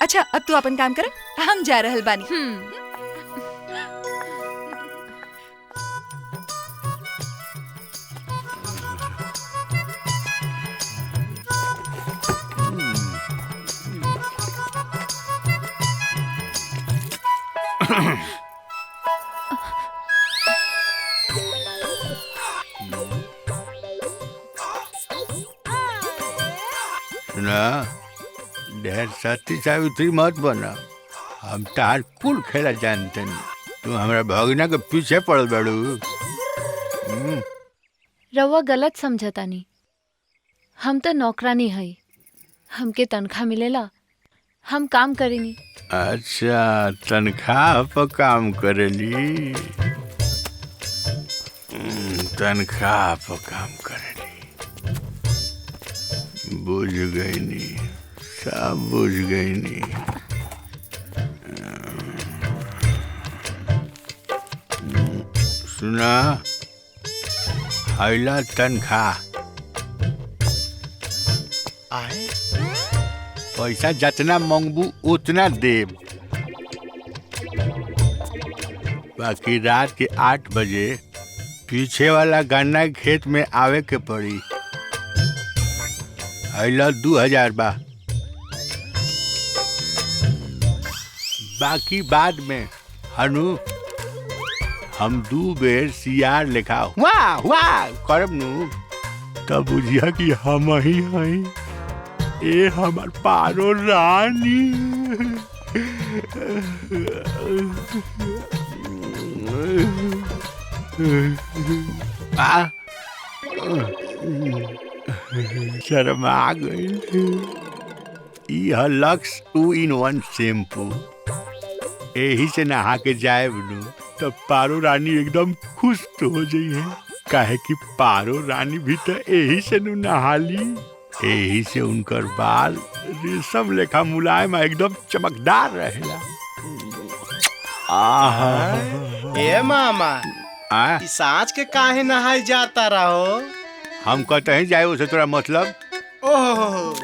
अच्छा अब तू अपन काम कर, हम जा रहल बानी। सुना, ढेर सती सावित्री मत बना। हम तार कुल खेला जानते नहीं, तू हमारा भगना के पीछे पड़ल बाड़ू। रउआ गलत समझता नहीं, हम तो नौकरानी हई, हमके तनख्वाह मिलेला, हम काम करेनी। अच्छा तनख्वाह पर काम करेली, तनख्वाह पर काम करेली। बुझ गई नी, सब बुझ गई नी। सुना, हैला तनख्वाह, पैसा जितना मांगबू उतना देब। बाकी रात के 8 बजे पीछे वाला गन्ना के खेत में आवे के पड़ी। हैला 2000 बा, बाकी बाद में हनु हम 2 बेर सियार लेखा वाह वाह करब नु, तब बुझिया कि हम ही हई। ए हमार पारो रानी। शर्मा गई। लक्स 2 in 1 शैम्पू, यही से नहा के जाए बनू तब पारो रानी एकदम खुश तो हो जाइए। काहे कि पारो रानी भी तो यही से नु नहा ली, यही से उनकर बाल रेशम लेखा मुलायम एकदम चमकदार रहेला। आहा ए मामा, इस सांच के काहे नहाई जाता रहो? हम कहते हैं जाए उसे तोरा मतलब? ओह,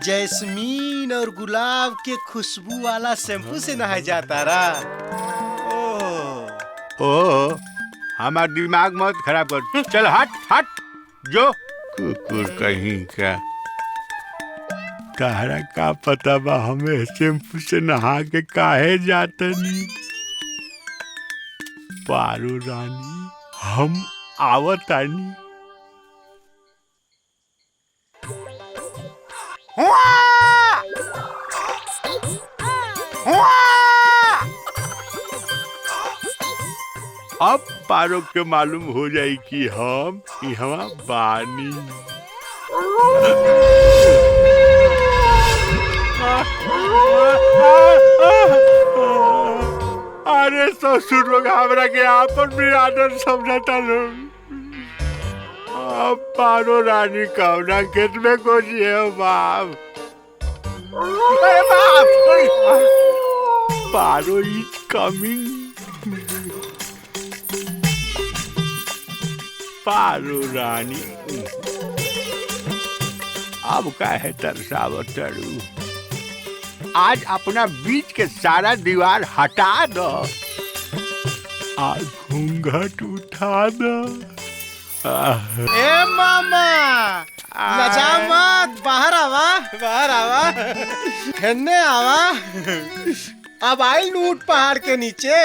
जैस्मीन और गुलाब के खुशबू वाला शैम्पू से नहाई जाता रहा। ओह, हमारा दिमाग मत खराब कर। चल हट हट जो कुकुर कहीं का। तारा का पता बा हमें शैम्पू से नहा के काहे जातनी। पारो रानी हम आवतानी। अब पारो के मालूम हो जाई कि हम यहाँ बानी। अरे ससुर लोग हमरा के आपन बिरादर समझता लोग। अब पारो रानी कौना खेत में कोची है बाप। अरे बाप, पारो इज कमिंग। पारो रानी अब काहे तरसावत तड़ू। आज अपना बीच के सारा दीवार हटा दो, आज घूंघट उठा दो। ए मामा, लजा मत, बाहर आवा, बाहर आवा, खेलने आवा। अब आई लूट पहाड़ के नीचे।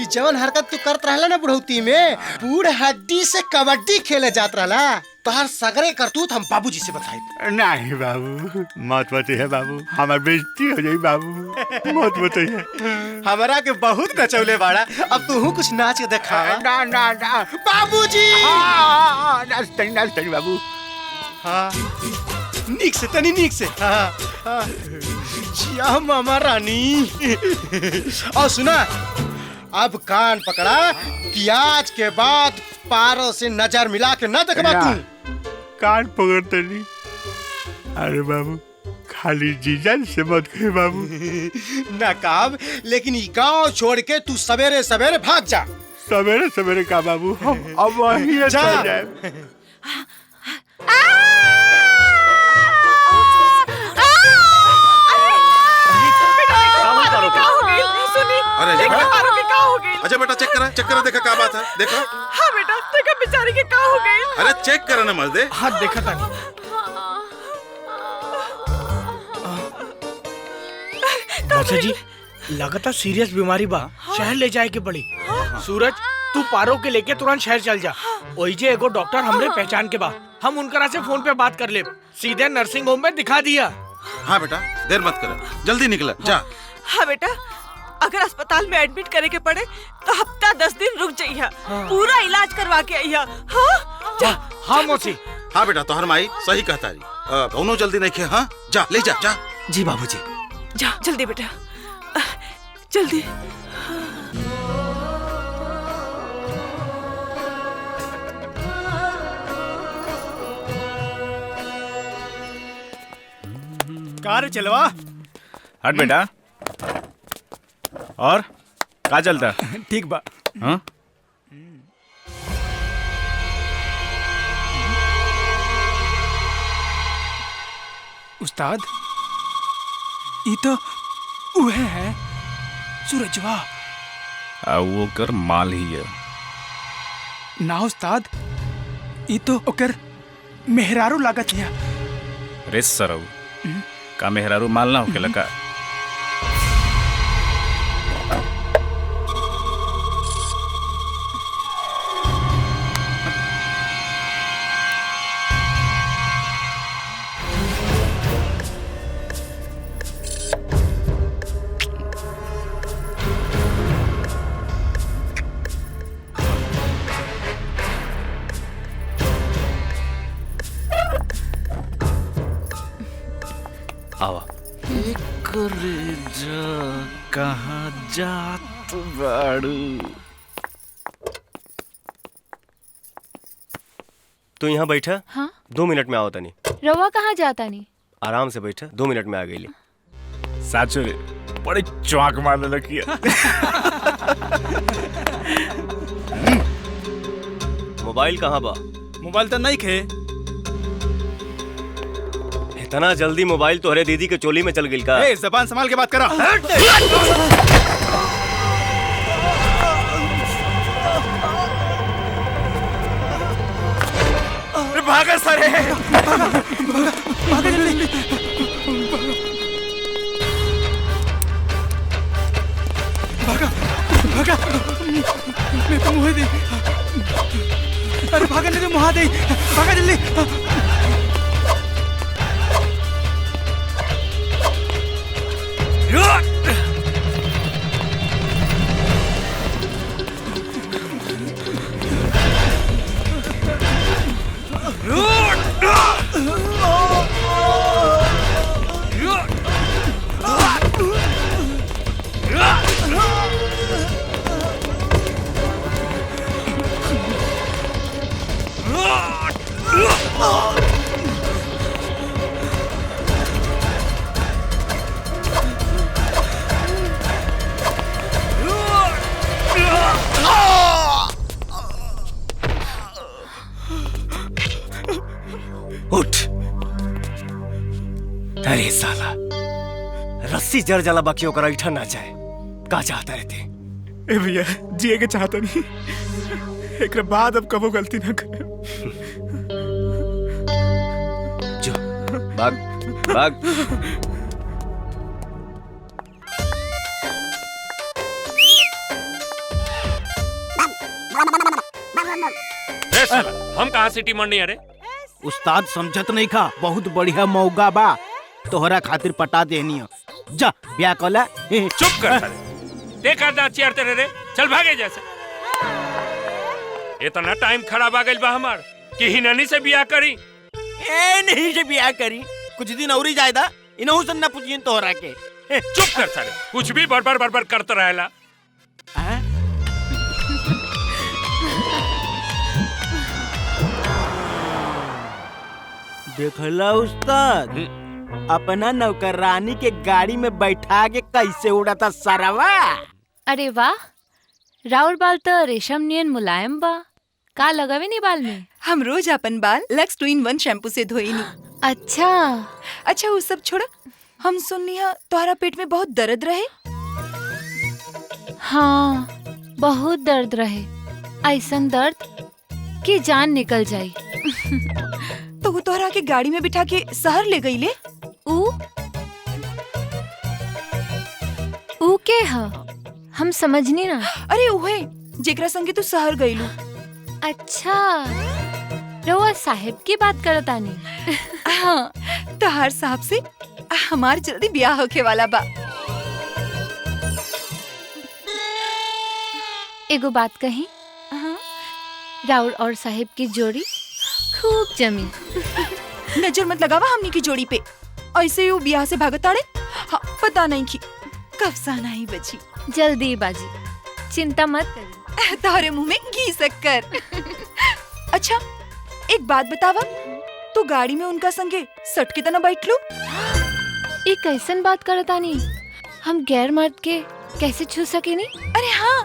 ई जवन हरकत तू करत रहला ना बुढ़ौती में, बूढ़ हड्डी से कबड्डी खेले जात रहला, तोहर सगरे करतूत हम बाबूजी से बताए। नहीं बाबू मत बताइए बाबू, हमार बेइज्जती हो जाई बाबू, मत बताइए। हमारा के बहुत नचौले बाड़ा, अब तू कुछ नाच के दिखा। ना ना ना बाबूजी। नाच बाबू। हाँ नीक से तनी नीक से। हाँ हाँ जिया मामा रानी। और सुना, अब कान पकड़ा कि आज के बाद पारो से नजर मिला के न देखबा तू। कान पकड़ते नहीं। अरे बाबू खाली जीजा से मत कहे बाबू। नकाब, लेकिन ये गांव छोड़ के तू सवेरे सवेरे भाग जा। सवेरे सवेरे का बाबू, हम अब वहीं जा। चल जाए। अरे अच्छा बेटा चेक करा देखा क्या बात है, देखो। हाँ बेटा देखा बेचारी के क्या हो गई। अरे चेक करा ना मर्दे। हाँ देखा था। मौसा जी लगातार सीरियस बीमारी बा, शहर ले जाए के पड़ी। सूरज तू पारो के लेके तुरंत शहर चल जा। ओई जे एगो डॉक्टर हमरे पहचान के बा, हम उनकरा से फोन पे बात कर ले, सीधे नर्सिंग होम में दिखा दिया। हाँ बेटा देर मत कर, जल्दी निकला जा। हाँ बेटा अगर अस्पताल में एडमिट करे के पड़े तो हफ्ता 10 दिन रुक जाइए, पूरा इलाज करवा के आइया। हाँ जा। हाँ मौसी। हाँ बेटा तोहर माई सही कहता रही, कौनो जल्दी नहीं खे। हाँ जा ले जा जा। जी बाबूजी। जा जल्दी बेटा जल्दी। कार चलवा हट बेटा। और का चलता? ठीक बा। हाँ उस्ताद ये तो उहे है सूरजवा। वो कर माल ही है ना उस्ताद, ये तो ओकर मेहरारू लागत है। अरे सरऊ का मेहरारू माल ना होके लगा। आवा। कहाँ जात बाड़ू? तू यहाँ बैठा। हाँ 2 मिनट में आओ तनी। रवा कहाँ जाता नहीं? आराम से बैठा, 2 मिनट में आ गई। साचो रे बड़ी चौंक मारने लगी है। मोबाइल कहाँ बा? मोबाइल तो नहीं खे। इतना जल्दी मोबाइल तोहरे दीदी के चोली में चल गिल का? ए जबान संभाल के बात करा। भागा सारे, भागा जल्दी। भागा भागा, मैं तो मुँह दे। अरे भागा नहीं तो मुँह दे, भागा जल्दी। उठ। अरे साला रस्सी जर जला बाकी होकर ऐठा ना जाए। का चाहता रहते? ए भैया जिए के चाहता नहीं, एक बाद अब कबो गलती ना करे। जो भाग भाग। ए साला हम कहाँ सिटी मंडी अरे? उस्ताद समझत नहीं खा, बहुत बढ़िया मौका बा, तोहरा खातिर पटा देनी जा ब्याह कला। चुप कर साले, देखा ना चेयर तेरे रे, चल भागे जैसे। इतना टाइम खराब आ गइल बा हमार कि हिनानी से बियाह करी। ए नहीं से बियाह करी, कुछ दिन और ही जायदा, इनहु से ना पूछियन तोहरा के। चुप कर साले, कुछ भी बड़बड़ करते रहेला। देखला उस्ताद, अपना नौकरानी के गाड़ी में बैठा के कैसे उड़ाता सरवा। अरे वाह, राउर बाल तो रेशम नियन मुलायम बा। का लगावे नी बाल में? हम रोज अपन बाल लक्स 2-in-1 शैम्पू से धोई नी। अच्छा वो सब छोड़, हम सुननी है तोहरा पेट में बहुत दर्द रहे। हाँ, बहुत दर्द रहे, ऐसन दर्द कि जान निकल जाई। तो वो तोहरा के गाड़ी में बिठा के शहर ले गई ले? ऊ के हा? हम समझनी ना। अरे उहे जेकरा संगे तू शहर गईलू। अच्छा, रउआ साहेब की बात करतानी। हाँ, तोहार साहब से हमार जल्दी ब्याह होके वाला बा। एगो बात कही, राउर और साहेब की जोड़ी खूब जमी। नजर मत लगावा हमनी की जोड़ी पे, ऐसे ही वो ब्याह से भागत आड़े। हाँ, पता नहीं की कब साना ही बची। जल्दी बाजी, चिंता मत करी। तोहरे मुंह में घी शक्कर। अच्छा एक बात बतावा, तू गाड़ी में उनका संगे सट के तना बैठ लो? ये कैसन बात करतानी? हम गैर मर्द के कैसे छू सके नी? अरे हाँ,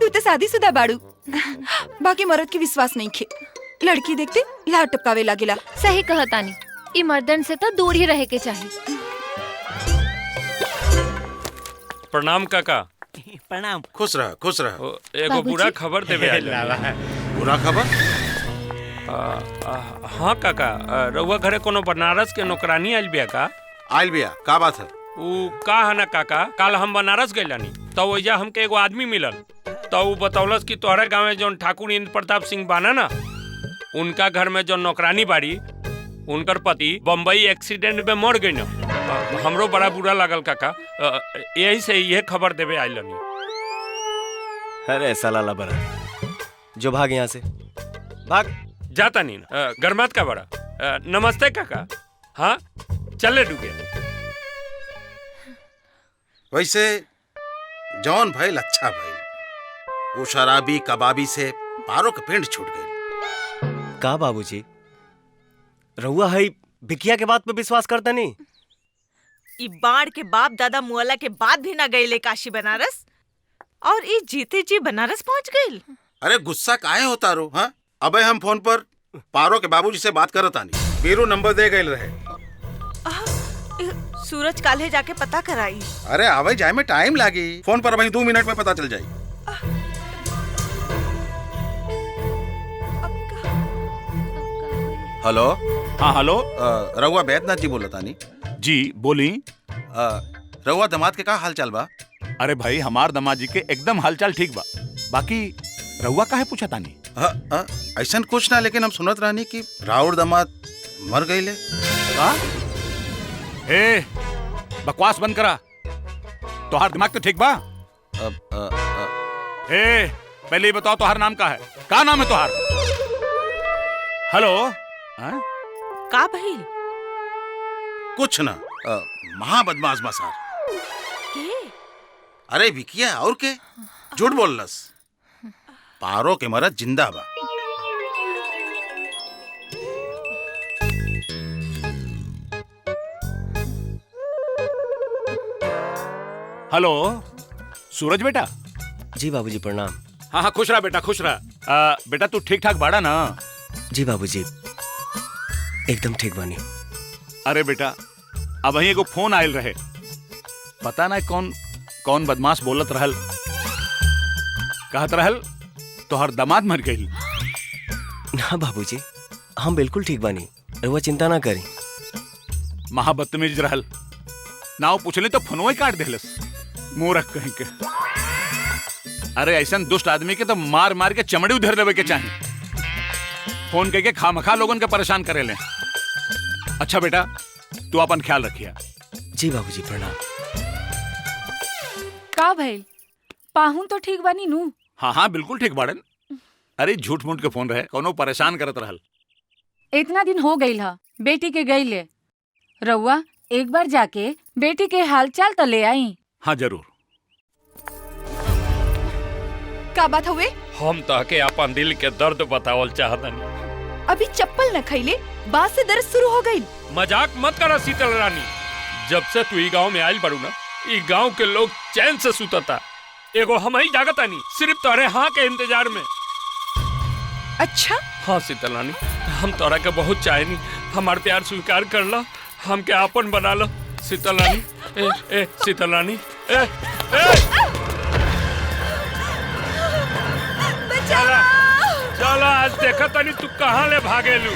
तू तो शादीशुदा बाड़ू, बाकी मर्द के विश्वास नहीं खे। लड़की देखते लार टपकावे लागेला। सही कहतानी, ई मर्दन से तो दूर ही रहे के चाहिए। प्रणाम काका। प्रणाम। खुश रह खुश रह। एगो बुरा खबर देवे आइल। बुरा खबर? हाँ काका, रउआ घरे कोनो बनारस के नौकरानी आइल बिया का? आइल बिया, का बात है? ऊ का है ना काका, कल हम बनारस गइलानी तो वैजा हमके एगो आदमी मिलल, तो ऊ बतौलस कि तोहरा गाँव में जो ठाकुर इंद्र प्रताप सिंह बाना ना, उनका घर में जो नौकरानी बाड़ी, उनकर पति बम्बई एक्सीडेंट में मर गई ना। हमरो बड़ा बुरा लागल काका, यही से ये खबर देवे आइलनी। अरे साला बड़ा, जो भाग यहाँ से भाग। जाता नहीं ना, गरमात का बड़ा। नमस्ते काका। हाँ चले डूबे। वैसे जौन भइल अच्छा भइल, वो शराबी कबाबी से पारो के पिंड छूट गई। का बाबूजी, रहुआ है बिकिया के बात पे विश्वास करता नहीं? ई बाढ़ के बाप दादा मुआला के बाद भी ना गए काशी बनारस, और ई जीते जी बनारस पहुंच गए। अरे गुस्सा काहे होता रो? हाँ, अबे हम फोन पर पारो के बाबूजी से बात करत आनी, बीरू नंबर दे गए रहे। सूरज काले जाके पता कराई। अरे आवे जाए में टाइम लागी, फोन पर वही 2 मिनट में पता चल जाई। हेलो। हाँ हेलो, रहुआ बैद्यनाथ जी बोला तानी? जी बोली। रहुआ दामाद के का हाल चाल बा? अरे भाई, हमार दामाद जी के एकदम हालचाल ठीक बा, बाकी रहुआ काहे पूछा तानी? ऐसा कुछ ना, लेकिन हम सुनत रहनी कि राउर दामाद मर गईले। ए, बकवास बंद करा, तोहार दिमाग तो ठीक बा? ए, पहले ये बताओ तोहार नाम का है? का नाम है तोहार? हेलो। का भइल? कुछ ना, महा बदमाश मसार। के? अरे विकिया और के? झूठ बोललस। पारो के मरद जिंदा बा। हेलो, सूरज बेटा। जी बाबूजी प्रणाम। हाँ हाँ, खुश रहा बेटा, खुश रहा। बेटा तू ठीक ठाक बाड़ा ना? जी बाबूजी, एकदम ठीक बानी। अरे बेटा, अब वहीं एगो फोन आयल रहे, पता ना कौन कौन बदमाश बोलत रहल, कहत रहल तोहर दामाद मर गई। ना बाबूजी, हम बिल्कुल ठीक बानी, रहुआ चिंता ना करी। महा बदतमीज रहल, ना वो पूछले तो फोनवा ही काट देलस, मूर्ख कहीं के। अरे ऐसा दुष्ट आदमी के तो मार मार के चमड़ी उधर देवे के चाहिए। फोन करके खामखा लोगन के परेशान करे ले। अच्छा बेटा, तू अपन ख्याल रखिया। जी बाबूजी प्रणाम। का भइल? पाहुन तो ठीक बानी नू? हाँ हाँ बिल्कुल ठीक बाड़न। अरे झूठ मूठ के फोन रहे, कोनो परेशान करत रहल। इतना दिन हो गईल हा बेटी के गईले। रउआ एक बार जाके बेटी के हाल चाल तो ले आई। हाँ जरूर। का बात हुए? हम ताके अपन दिल के दर्द बतावल चाहतनी। अभी चप्पल न खइले बात से दर्द शुरू हो गई। मजाक मत करा शीतल रानी। जब से तू ई गांव में आइल बड़ू ना, ई गांव के लोग चैन से सुतता। एगो हम ही जागतानी सिर्फ तोरे हाँ के इंतजार में। अच्छा? हाँ शीतल रानी, हम तोरा के बहुत चाहेनी। हमार प्यार स्वीकार कर लो, हमके आपन बना लो शीतल रानी। ए शीतल रानी, चला चला, आज देखा तनी तू कहाँ ले भागेलू।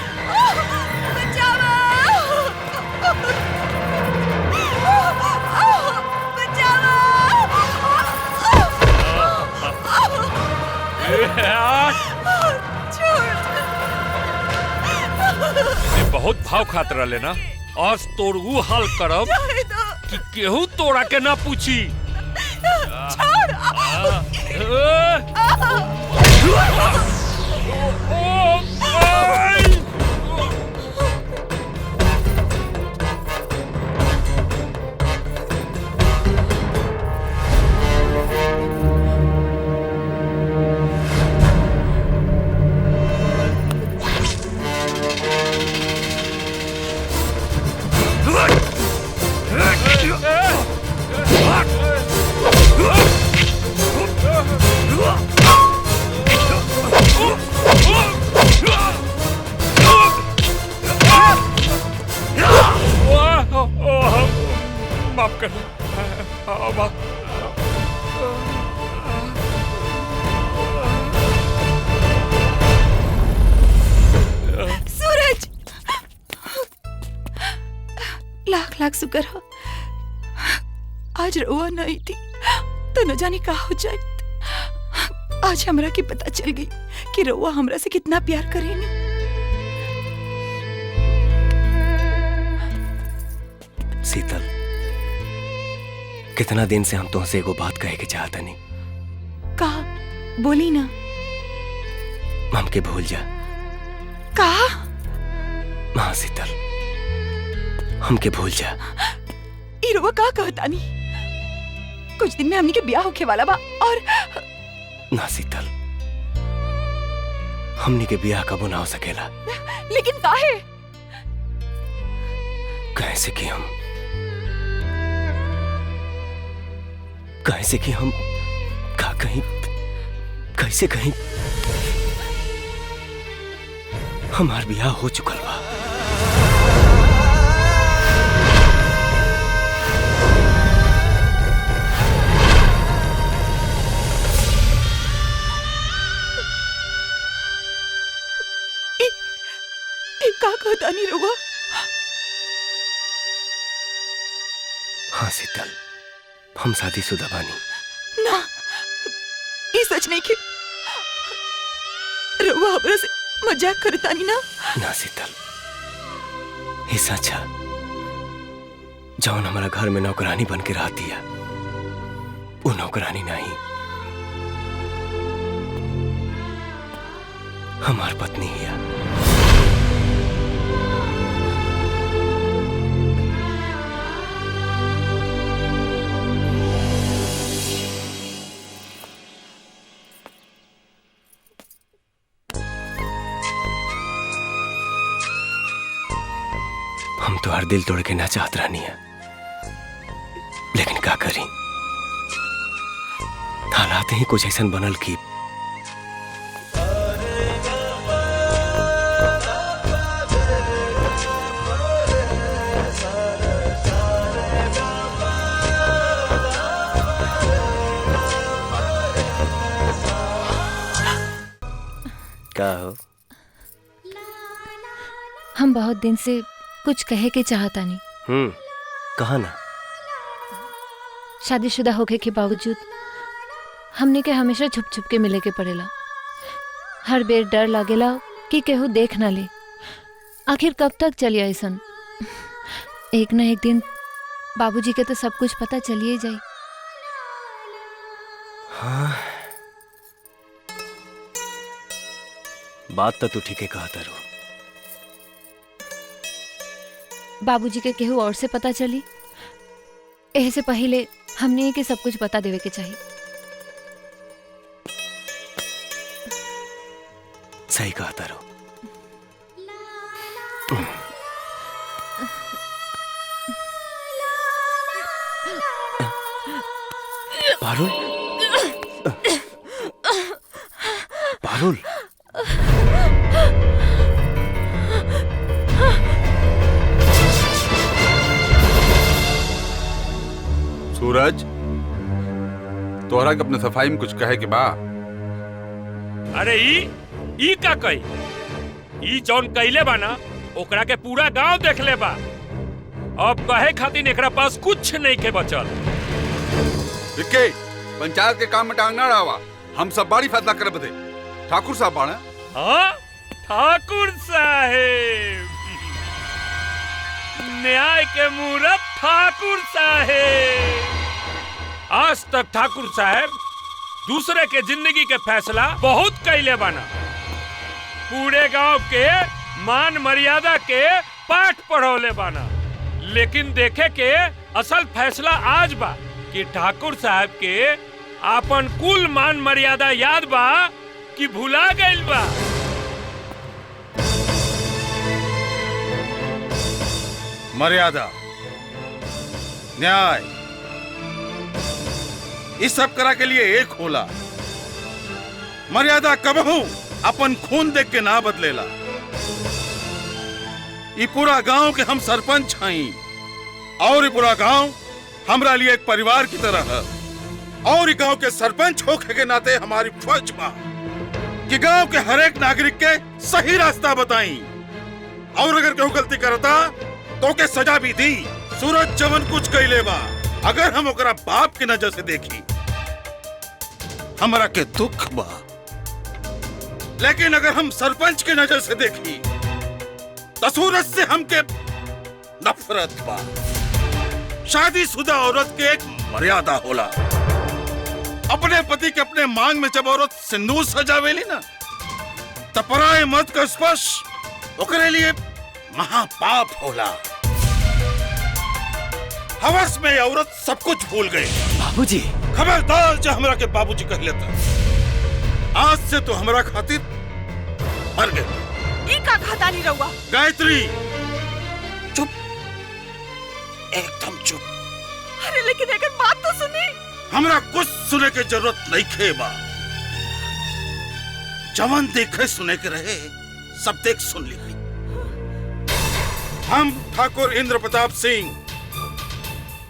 बहुत भाव खात रहे ना। आज तोर ऊ हाल करब कि केहू तोरा के ना पूछी। माफ कर। सूरज, लाख लाख शुक्र हो आज रउआ नहीं थी तो न जाने का हो जाए। आज हमरा के पता चल गई कि रउआ हमरा से कितना प्यार करेनी। शीतल, कितना दिन से हम तुमसे एगो बात कहे के चाहता नहीं। कहा? बोली ना। हमके भूल जा। कहा? हाँ शीतल, हमके भूल जा। इरवा का कहता नहीं? कुछ दिन में हमनी के ब्याह होके वाला बा और ना शीतल, हमनी के ब्याह कबो ना हो सकेला। लेकिन काहे? कैसे कि हम का कहीं कैसे कहीं हमार ब्याह हो चुकल बा। का कहता नहीं रुआ? हाँ शीतल, हम शादीशुदा बानी। ना, ये सच नहीं कि रुआ हमरा से मजाक करता नहीं ना? ना शीतल, ये सच है। जौन हमारा घर में नौकरानी बन के रहती है, वो नौकरानी नहीं, हमार पत्नी ही है। हम तो हर दिल तोड़ के ना चाहत रहनी है, लेकिन क्या करी, हालात ही कुछ ऐसा बनल की क्या हो? हम बहुत दिन से कुछ कहे के चाहता नहीं। कहा ना। शादीशुदा होके के बावजूद हमने के हमेशा छुप छुप के मिले के पड़ेला। हर बेर डर लागेला कि केहू देख ना ले। आखिर कब तक चलिए ऐसन? एक ना एक दिन बाबूजी के तो सब कुछ पता चलिए जाई। हाँ, बात तो तू ठीक है कहा तारू। बाबूजी के केहू और से पता चली, एह से पहले हमने के सब कुछ बता देवे के चाहिए। सही कहा तारू। पारुल, पारुल, सूरज, तोहरा के अपने सफाई में कुछ कहे के बा? अरे ई का कही? ई जौन कइले बा ना ओकरा के पूरा गांव देख ले बा। अब कहे खातिर एकरा पास कुछ नहीं के बचल। विक्की, पंचायत के काम में टांग ना डावा। हम सब बारी फैसला करे बदे। ठाकुर साहब बाणे। हाँ, ठाकुर साहेब, न्याय के मूरत ठाकुर साहेब। आज तक ठाकुर साहेब दूसरे के जिंदगी के फैसला बहुत कइले बाना। पूरे गांव के मान मर्यादा के पाठ पढ़ौले बाना। लेकिन देखे के असल फैसला आज बा कि ठाकुर साहब के आपन कुल मान मर्यादा याद बा कि भुला गइल बा। मर्यादा, न्याय, इस सब करा के लिए एक होला। मर्यादा कबहू अपन खून देख के ना बदलेला। ये पूरा गांव के हम सरपंच हई और ये पूरा गांव हमरा लिए एक परिवार की तरह है। और ये गांव के सरपंच होके के नाते हमारी फर्ज बा कि गांव के हर एक नागरिक के सही रास्ता बताई। और अगर केहू गलती करता तो के सजा भी दी। सूरज जवन कुछ कइले बा, अगर हम ओकरा बाप की नजर से देखी हमरा के दुख बा, लेकिन अगर हम सरपंच की नजर से देखी तो सूरज से हमके नफरत बा। शादीशुदा औरत के एक मर्यादा होला। अपने पति के अपने मांग में जब औरत सिंदूर सजावेली ना, तब पराये मर्द का स्पर्श ओकरे लिए महापाप होला। हवस में औरत सब कुछ भूल गई। बाबूजी, खबरदार जो हमरा के बाबूजी कह लेता। आज से तो हमरा खातिर मर गए। ई का खातानी रहुआ? गायत्री, चुप, एकदम चुप। अरे लेकिन अगर बात तो सुनी। हमरा कुछ सुने के जरूरत नहीं खेबा। जवान देखे सुने के रहे सब देख सुन ली। हम ठाकुर इंद्र प्रताप सिंह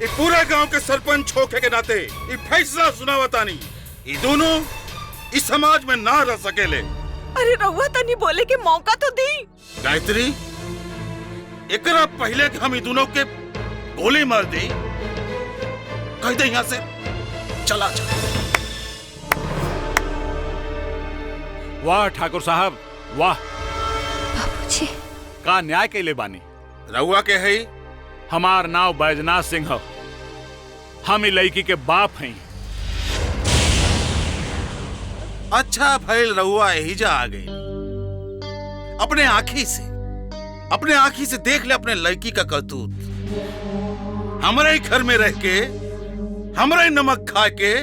ये पूरे गांव के सरपंच होके के नाते ये फैसला सुनावतानी, ये दोनों इस समाज में ना रह सकेले। अरे रहुआ तनी बोले के मौका तो दी। गायत्री, एकरा पहले कि हम ये दोनों के गोली मार दी, कह दे यहाँ से चला जा। वाह ठाकुर साहब, वाह। बाबूजी, का न्याय के ले बानी। रहुआ के है? हमार नाव बैजनाथ सिंह हो। हम ई लड़की के बाप हैं। अच्छा भैल रहुआ यही जा आ गई। अपने आँखी से देख ले अपने लड़की का करतूत। हमारे घर में रह के, हमारे नमक खा के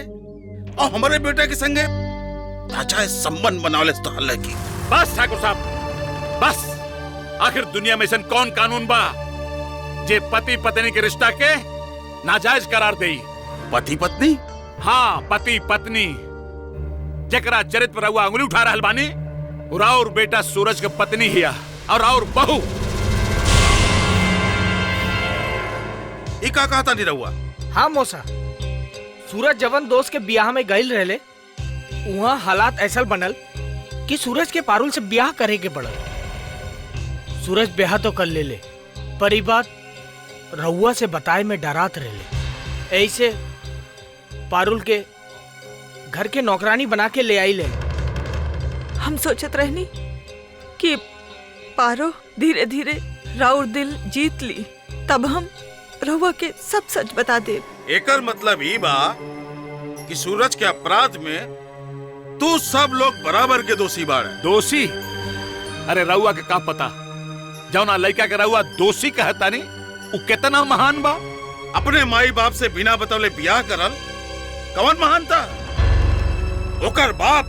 और हमारे बेटे के संगे अच्छा संबंध बनावले तो हल्ले की। बस ठाकुर साहब, बस। आखिर दुनिया में ऐसा कौन कानून बा जे पति पत्नी के रिश्ता के नाजायज करार दे? पति पत्नी? हाँ, पति पत्नी। जकरा चरित्र पर रहुआ अंगुली उठा रहल बानी, और बेटा सूरज के पत्नी हिया और बहू। ई का कहता नहीं रहुआ? हाँ मौसा, सूरज जवन दोस्त के ब्याह में गइल रहले, वहाँ हालात ऐसा बनल कि सूरज के पारुल से ब्याह करे के पड़ल। सूरज ब्याह तो कर ले, पर ई बात रहुआ से बताए में डरात रहले। ऐसे पारुल के घर के नौकरानी बना के ले आई ले। हम सोचत रहनी कि पारो धीरे धीरे राउर दिल जीत ली, तब हम रहुआ के सब सच बता दे। एकर मतलब ई बा कि सूरज के अपराध में तू सब लोग बराबर के दोषी बाड़े। दोषी? अरे रउआ के का पता जौना लड़का के रउआ दोषी कहता नहीं वो कितना महान बा। अपने माई बाप से बिना बतौले ब्याह करल कौन महान था? ओकर बाप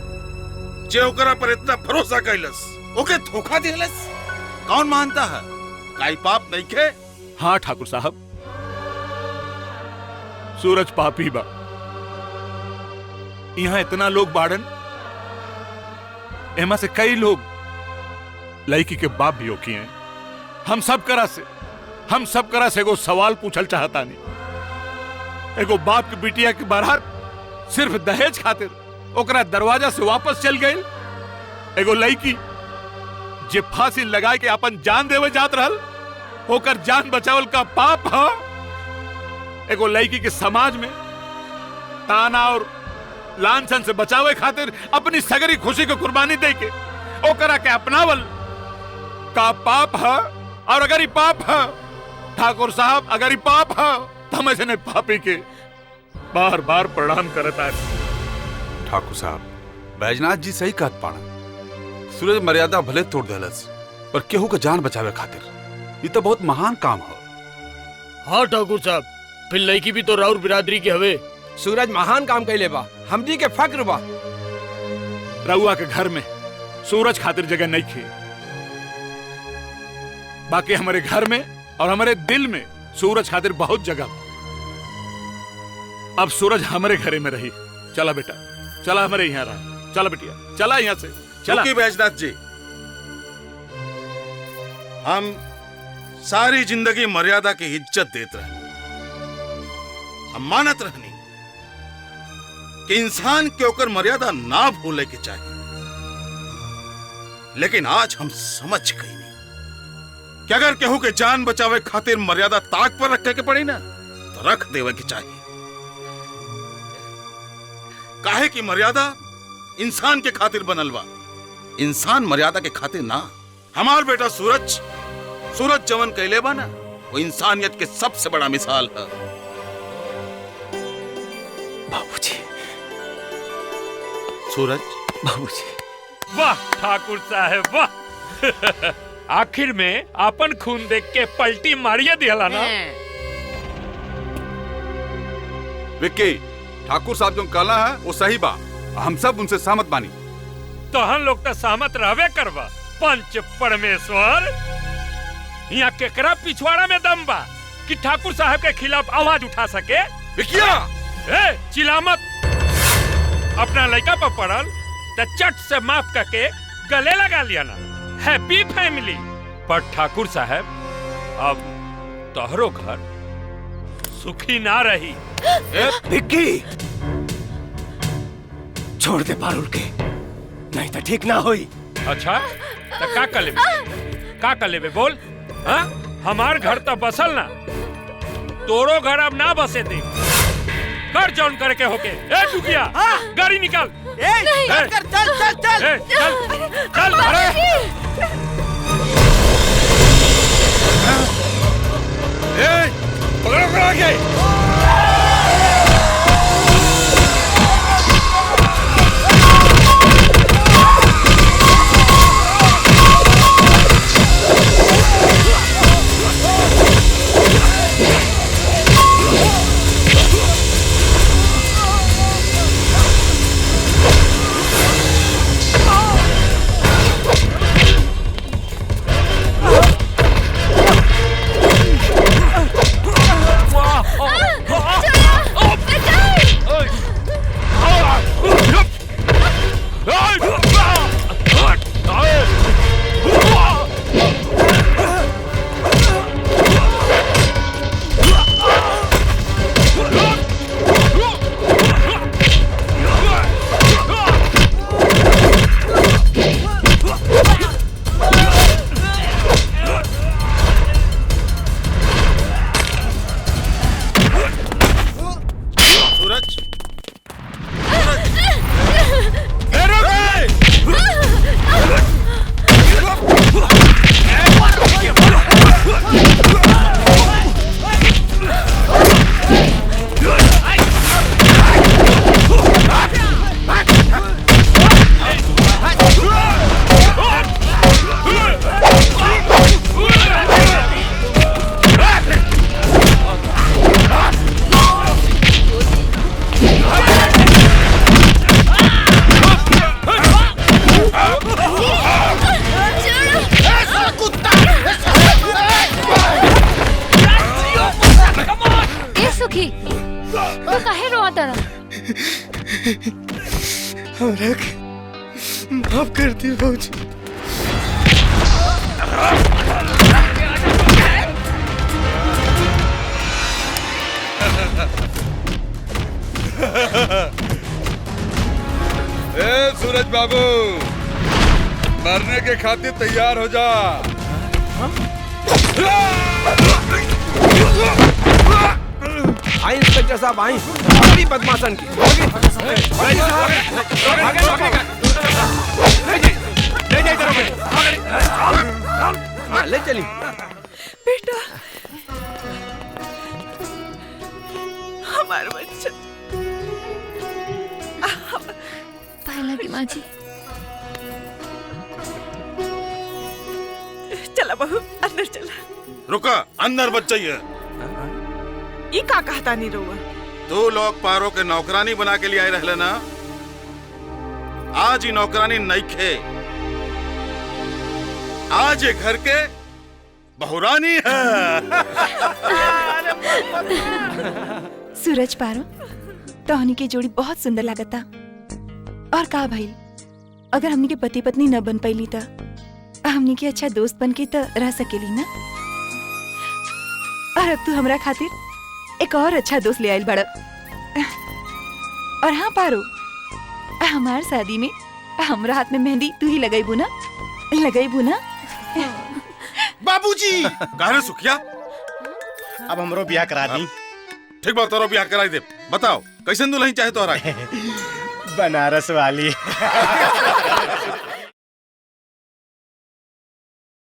जे ओकरा पर इतना भरोसा कैलस ओके धोखा दिलस कौन मानता है? काई पाप नहीं खे? हाँ ठाकुर साहब, सूरज पापी बा। यहाँ इतना लोग बाड़न, एमा से कई लोग लड़की के बाप भी होकी हैं। हम सब करा से एगो सवाल पूछल चाहता नहीं। एगो बाप के बिटिया के बारात सिर्फ दहेज खातिर ओकरा दरवाजा से वापस चल गई। एगो लड़की जे फांसी लगा के अपन जान देवे जात रहल ओकर जान बचावल का पाप है। एगो लड़की के समाज में ताना और लांछन से बचावे खातिर अपनी सगरी खुशी को कुर्बानी दे के ओकरा के अपनावल का पाप है। और अगर ये पाप है ठाकुर साहब, अगर ये पाप है तो हम ऐसे पापी के बार बार प्रणाम करता है। ठाकुर साहब, बैजनाथ जी सही कहत पाना। सूरज मर्यादा भले तोड़ देलस पर केहू के जान बचावे खातिर ये तो बहुत महान काम है। हाँ ठाकुर साहब, फिर लड़की भी तो राउर बिरादरी के हवे। सूरज महान काम कैले बा, हमनी के फक्र बा। रउआ के घर में सूरज खातिर जगह नहीं खे, बाकी हमारे घर में और हमारे दिल में सूरज खातिर बहुत जगह। अब सूरज हमारे घरे में रही। चला बेटा, चला हमारे यहाँ रहा। चला बेटिया, चला यहाँ से चला। बैजनाथ जी, हम सारी जिंदगी मर्यादा की इज्जत देते रहे। हम मानत रहनी कि इंसान के ओकर मर्यादा ना भूले के चाहिए, लेकिन आज हम समझ गई नहीं कि अगर केहू के जान बचावे खातिर मर्यादा ताक पर रखे के पड़ी ना तो रख देवे के चाहिए। काहे की मर्यादा इंसान के खातिर बनल बा, इंसान मर्यादा के खातिर ना। हमार बेटा सूरज जवन कैले बा ना वो इंसानियत के सबसे बड़ा मिसाल है। बाबूजी, सूरज, बाबूजी। वाह ठाकुर साहब वाह। आखिर में अपन खून देख के पलटी मारिए दिहला ना। विक्की, ठाकुर साहब जो कहला है वो सही बा, हम सब उनसे सहमत बानी। तो हम लोग तो सहमत रहबे करबा। पंच परमेश्वर, यहाँ केकरा पिछवाड़ा में दम बा कि ठाकुर साहब के खिलाफ आवाज उठा सके? विक्किया, चिल्ला मत। अपना लड़का पर पड़ल तो चट से माफ करके गले लगा लिया ना। Happy family. पर ठाकुर साहब, अब तोहरो घर सुखी ना रही। विक्की, छोड़ दे पारुल के, नहीं तो ठीक ना होई। अच्छा तो का कर लेबे बोल। हाँ, हमार घर तो बसल ना, तोरो घर अब ना बसे दे। कर जौन करे के होके। ए टुकिया, गाड़ी निकाल। चल। पकड़ो आगे। सुखी तू काहे रोआ तारा? हमरा के माफ कर दी भौजी। ए सूरज बाबू, मरने के खातिर तैयार हो जा। आई इंस्पेक्टर साहब आई, बड़ी बदमाशन की ले चली बेटा, हमारा बच्चा। पहला की माँ जी। चला बहू, अंदर चला। रुका, अंदर मत जाइए। ये का कहता नहीं रहुआ? तू लोग पारो के नौकरानी बना के लिए आए रहले ना, आज ही नौकरानी नहीं खे, आज ये घर के बहुरानी है। सूरज पारो, टहनी की जोड़ी बहुत सुंदर लगता। और का भाई, अगर हमनी के पति पत्नी न बन पैली तो हमनी के अच्छा दोस्त बन के तो रह सकेली ना। और अब तू हमरा खातिर एक और अच्छा दोस्त ले आइल बड़। और हाँ पारो, हमार शादी में हमरा हाथ में मेहंदी तू ही लगाईबू ना? लगाईबू ना? बाबूजी। कहा सुखिया, अब हमरो ब्याह करा दी। ठीक बात, तोरो ब्याह कराई दे। बताओ कैसे दुल्हन चाहे तोहरा? बनारस वाली।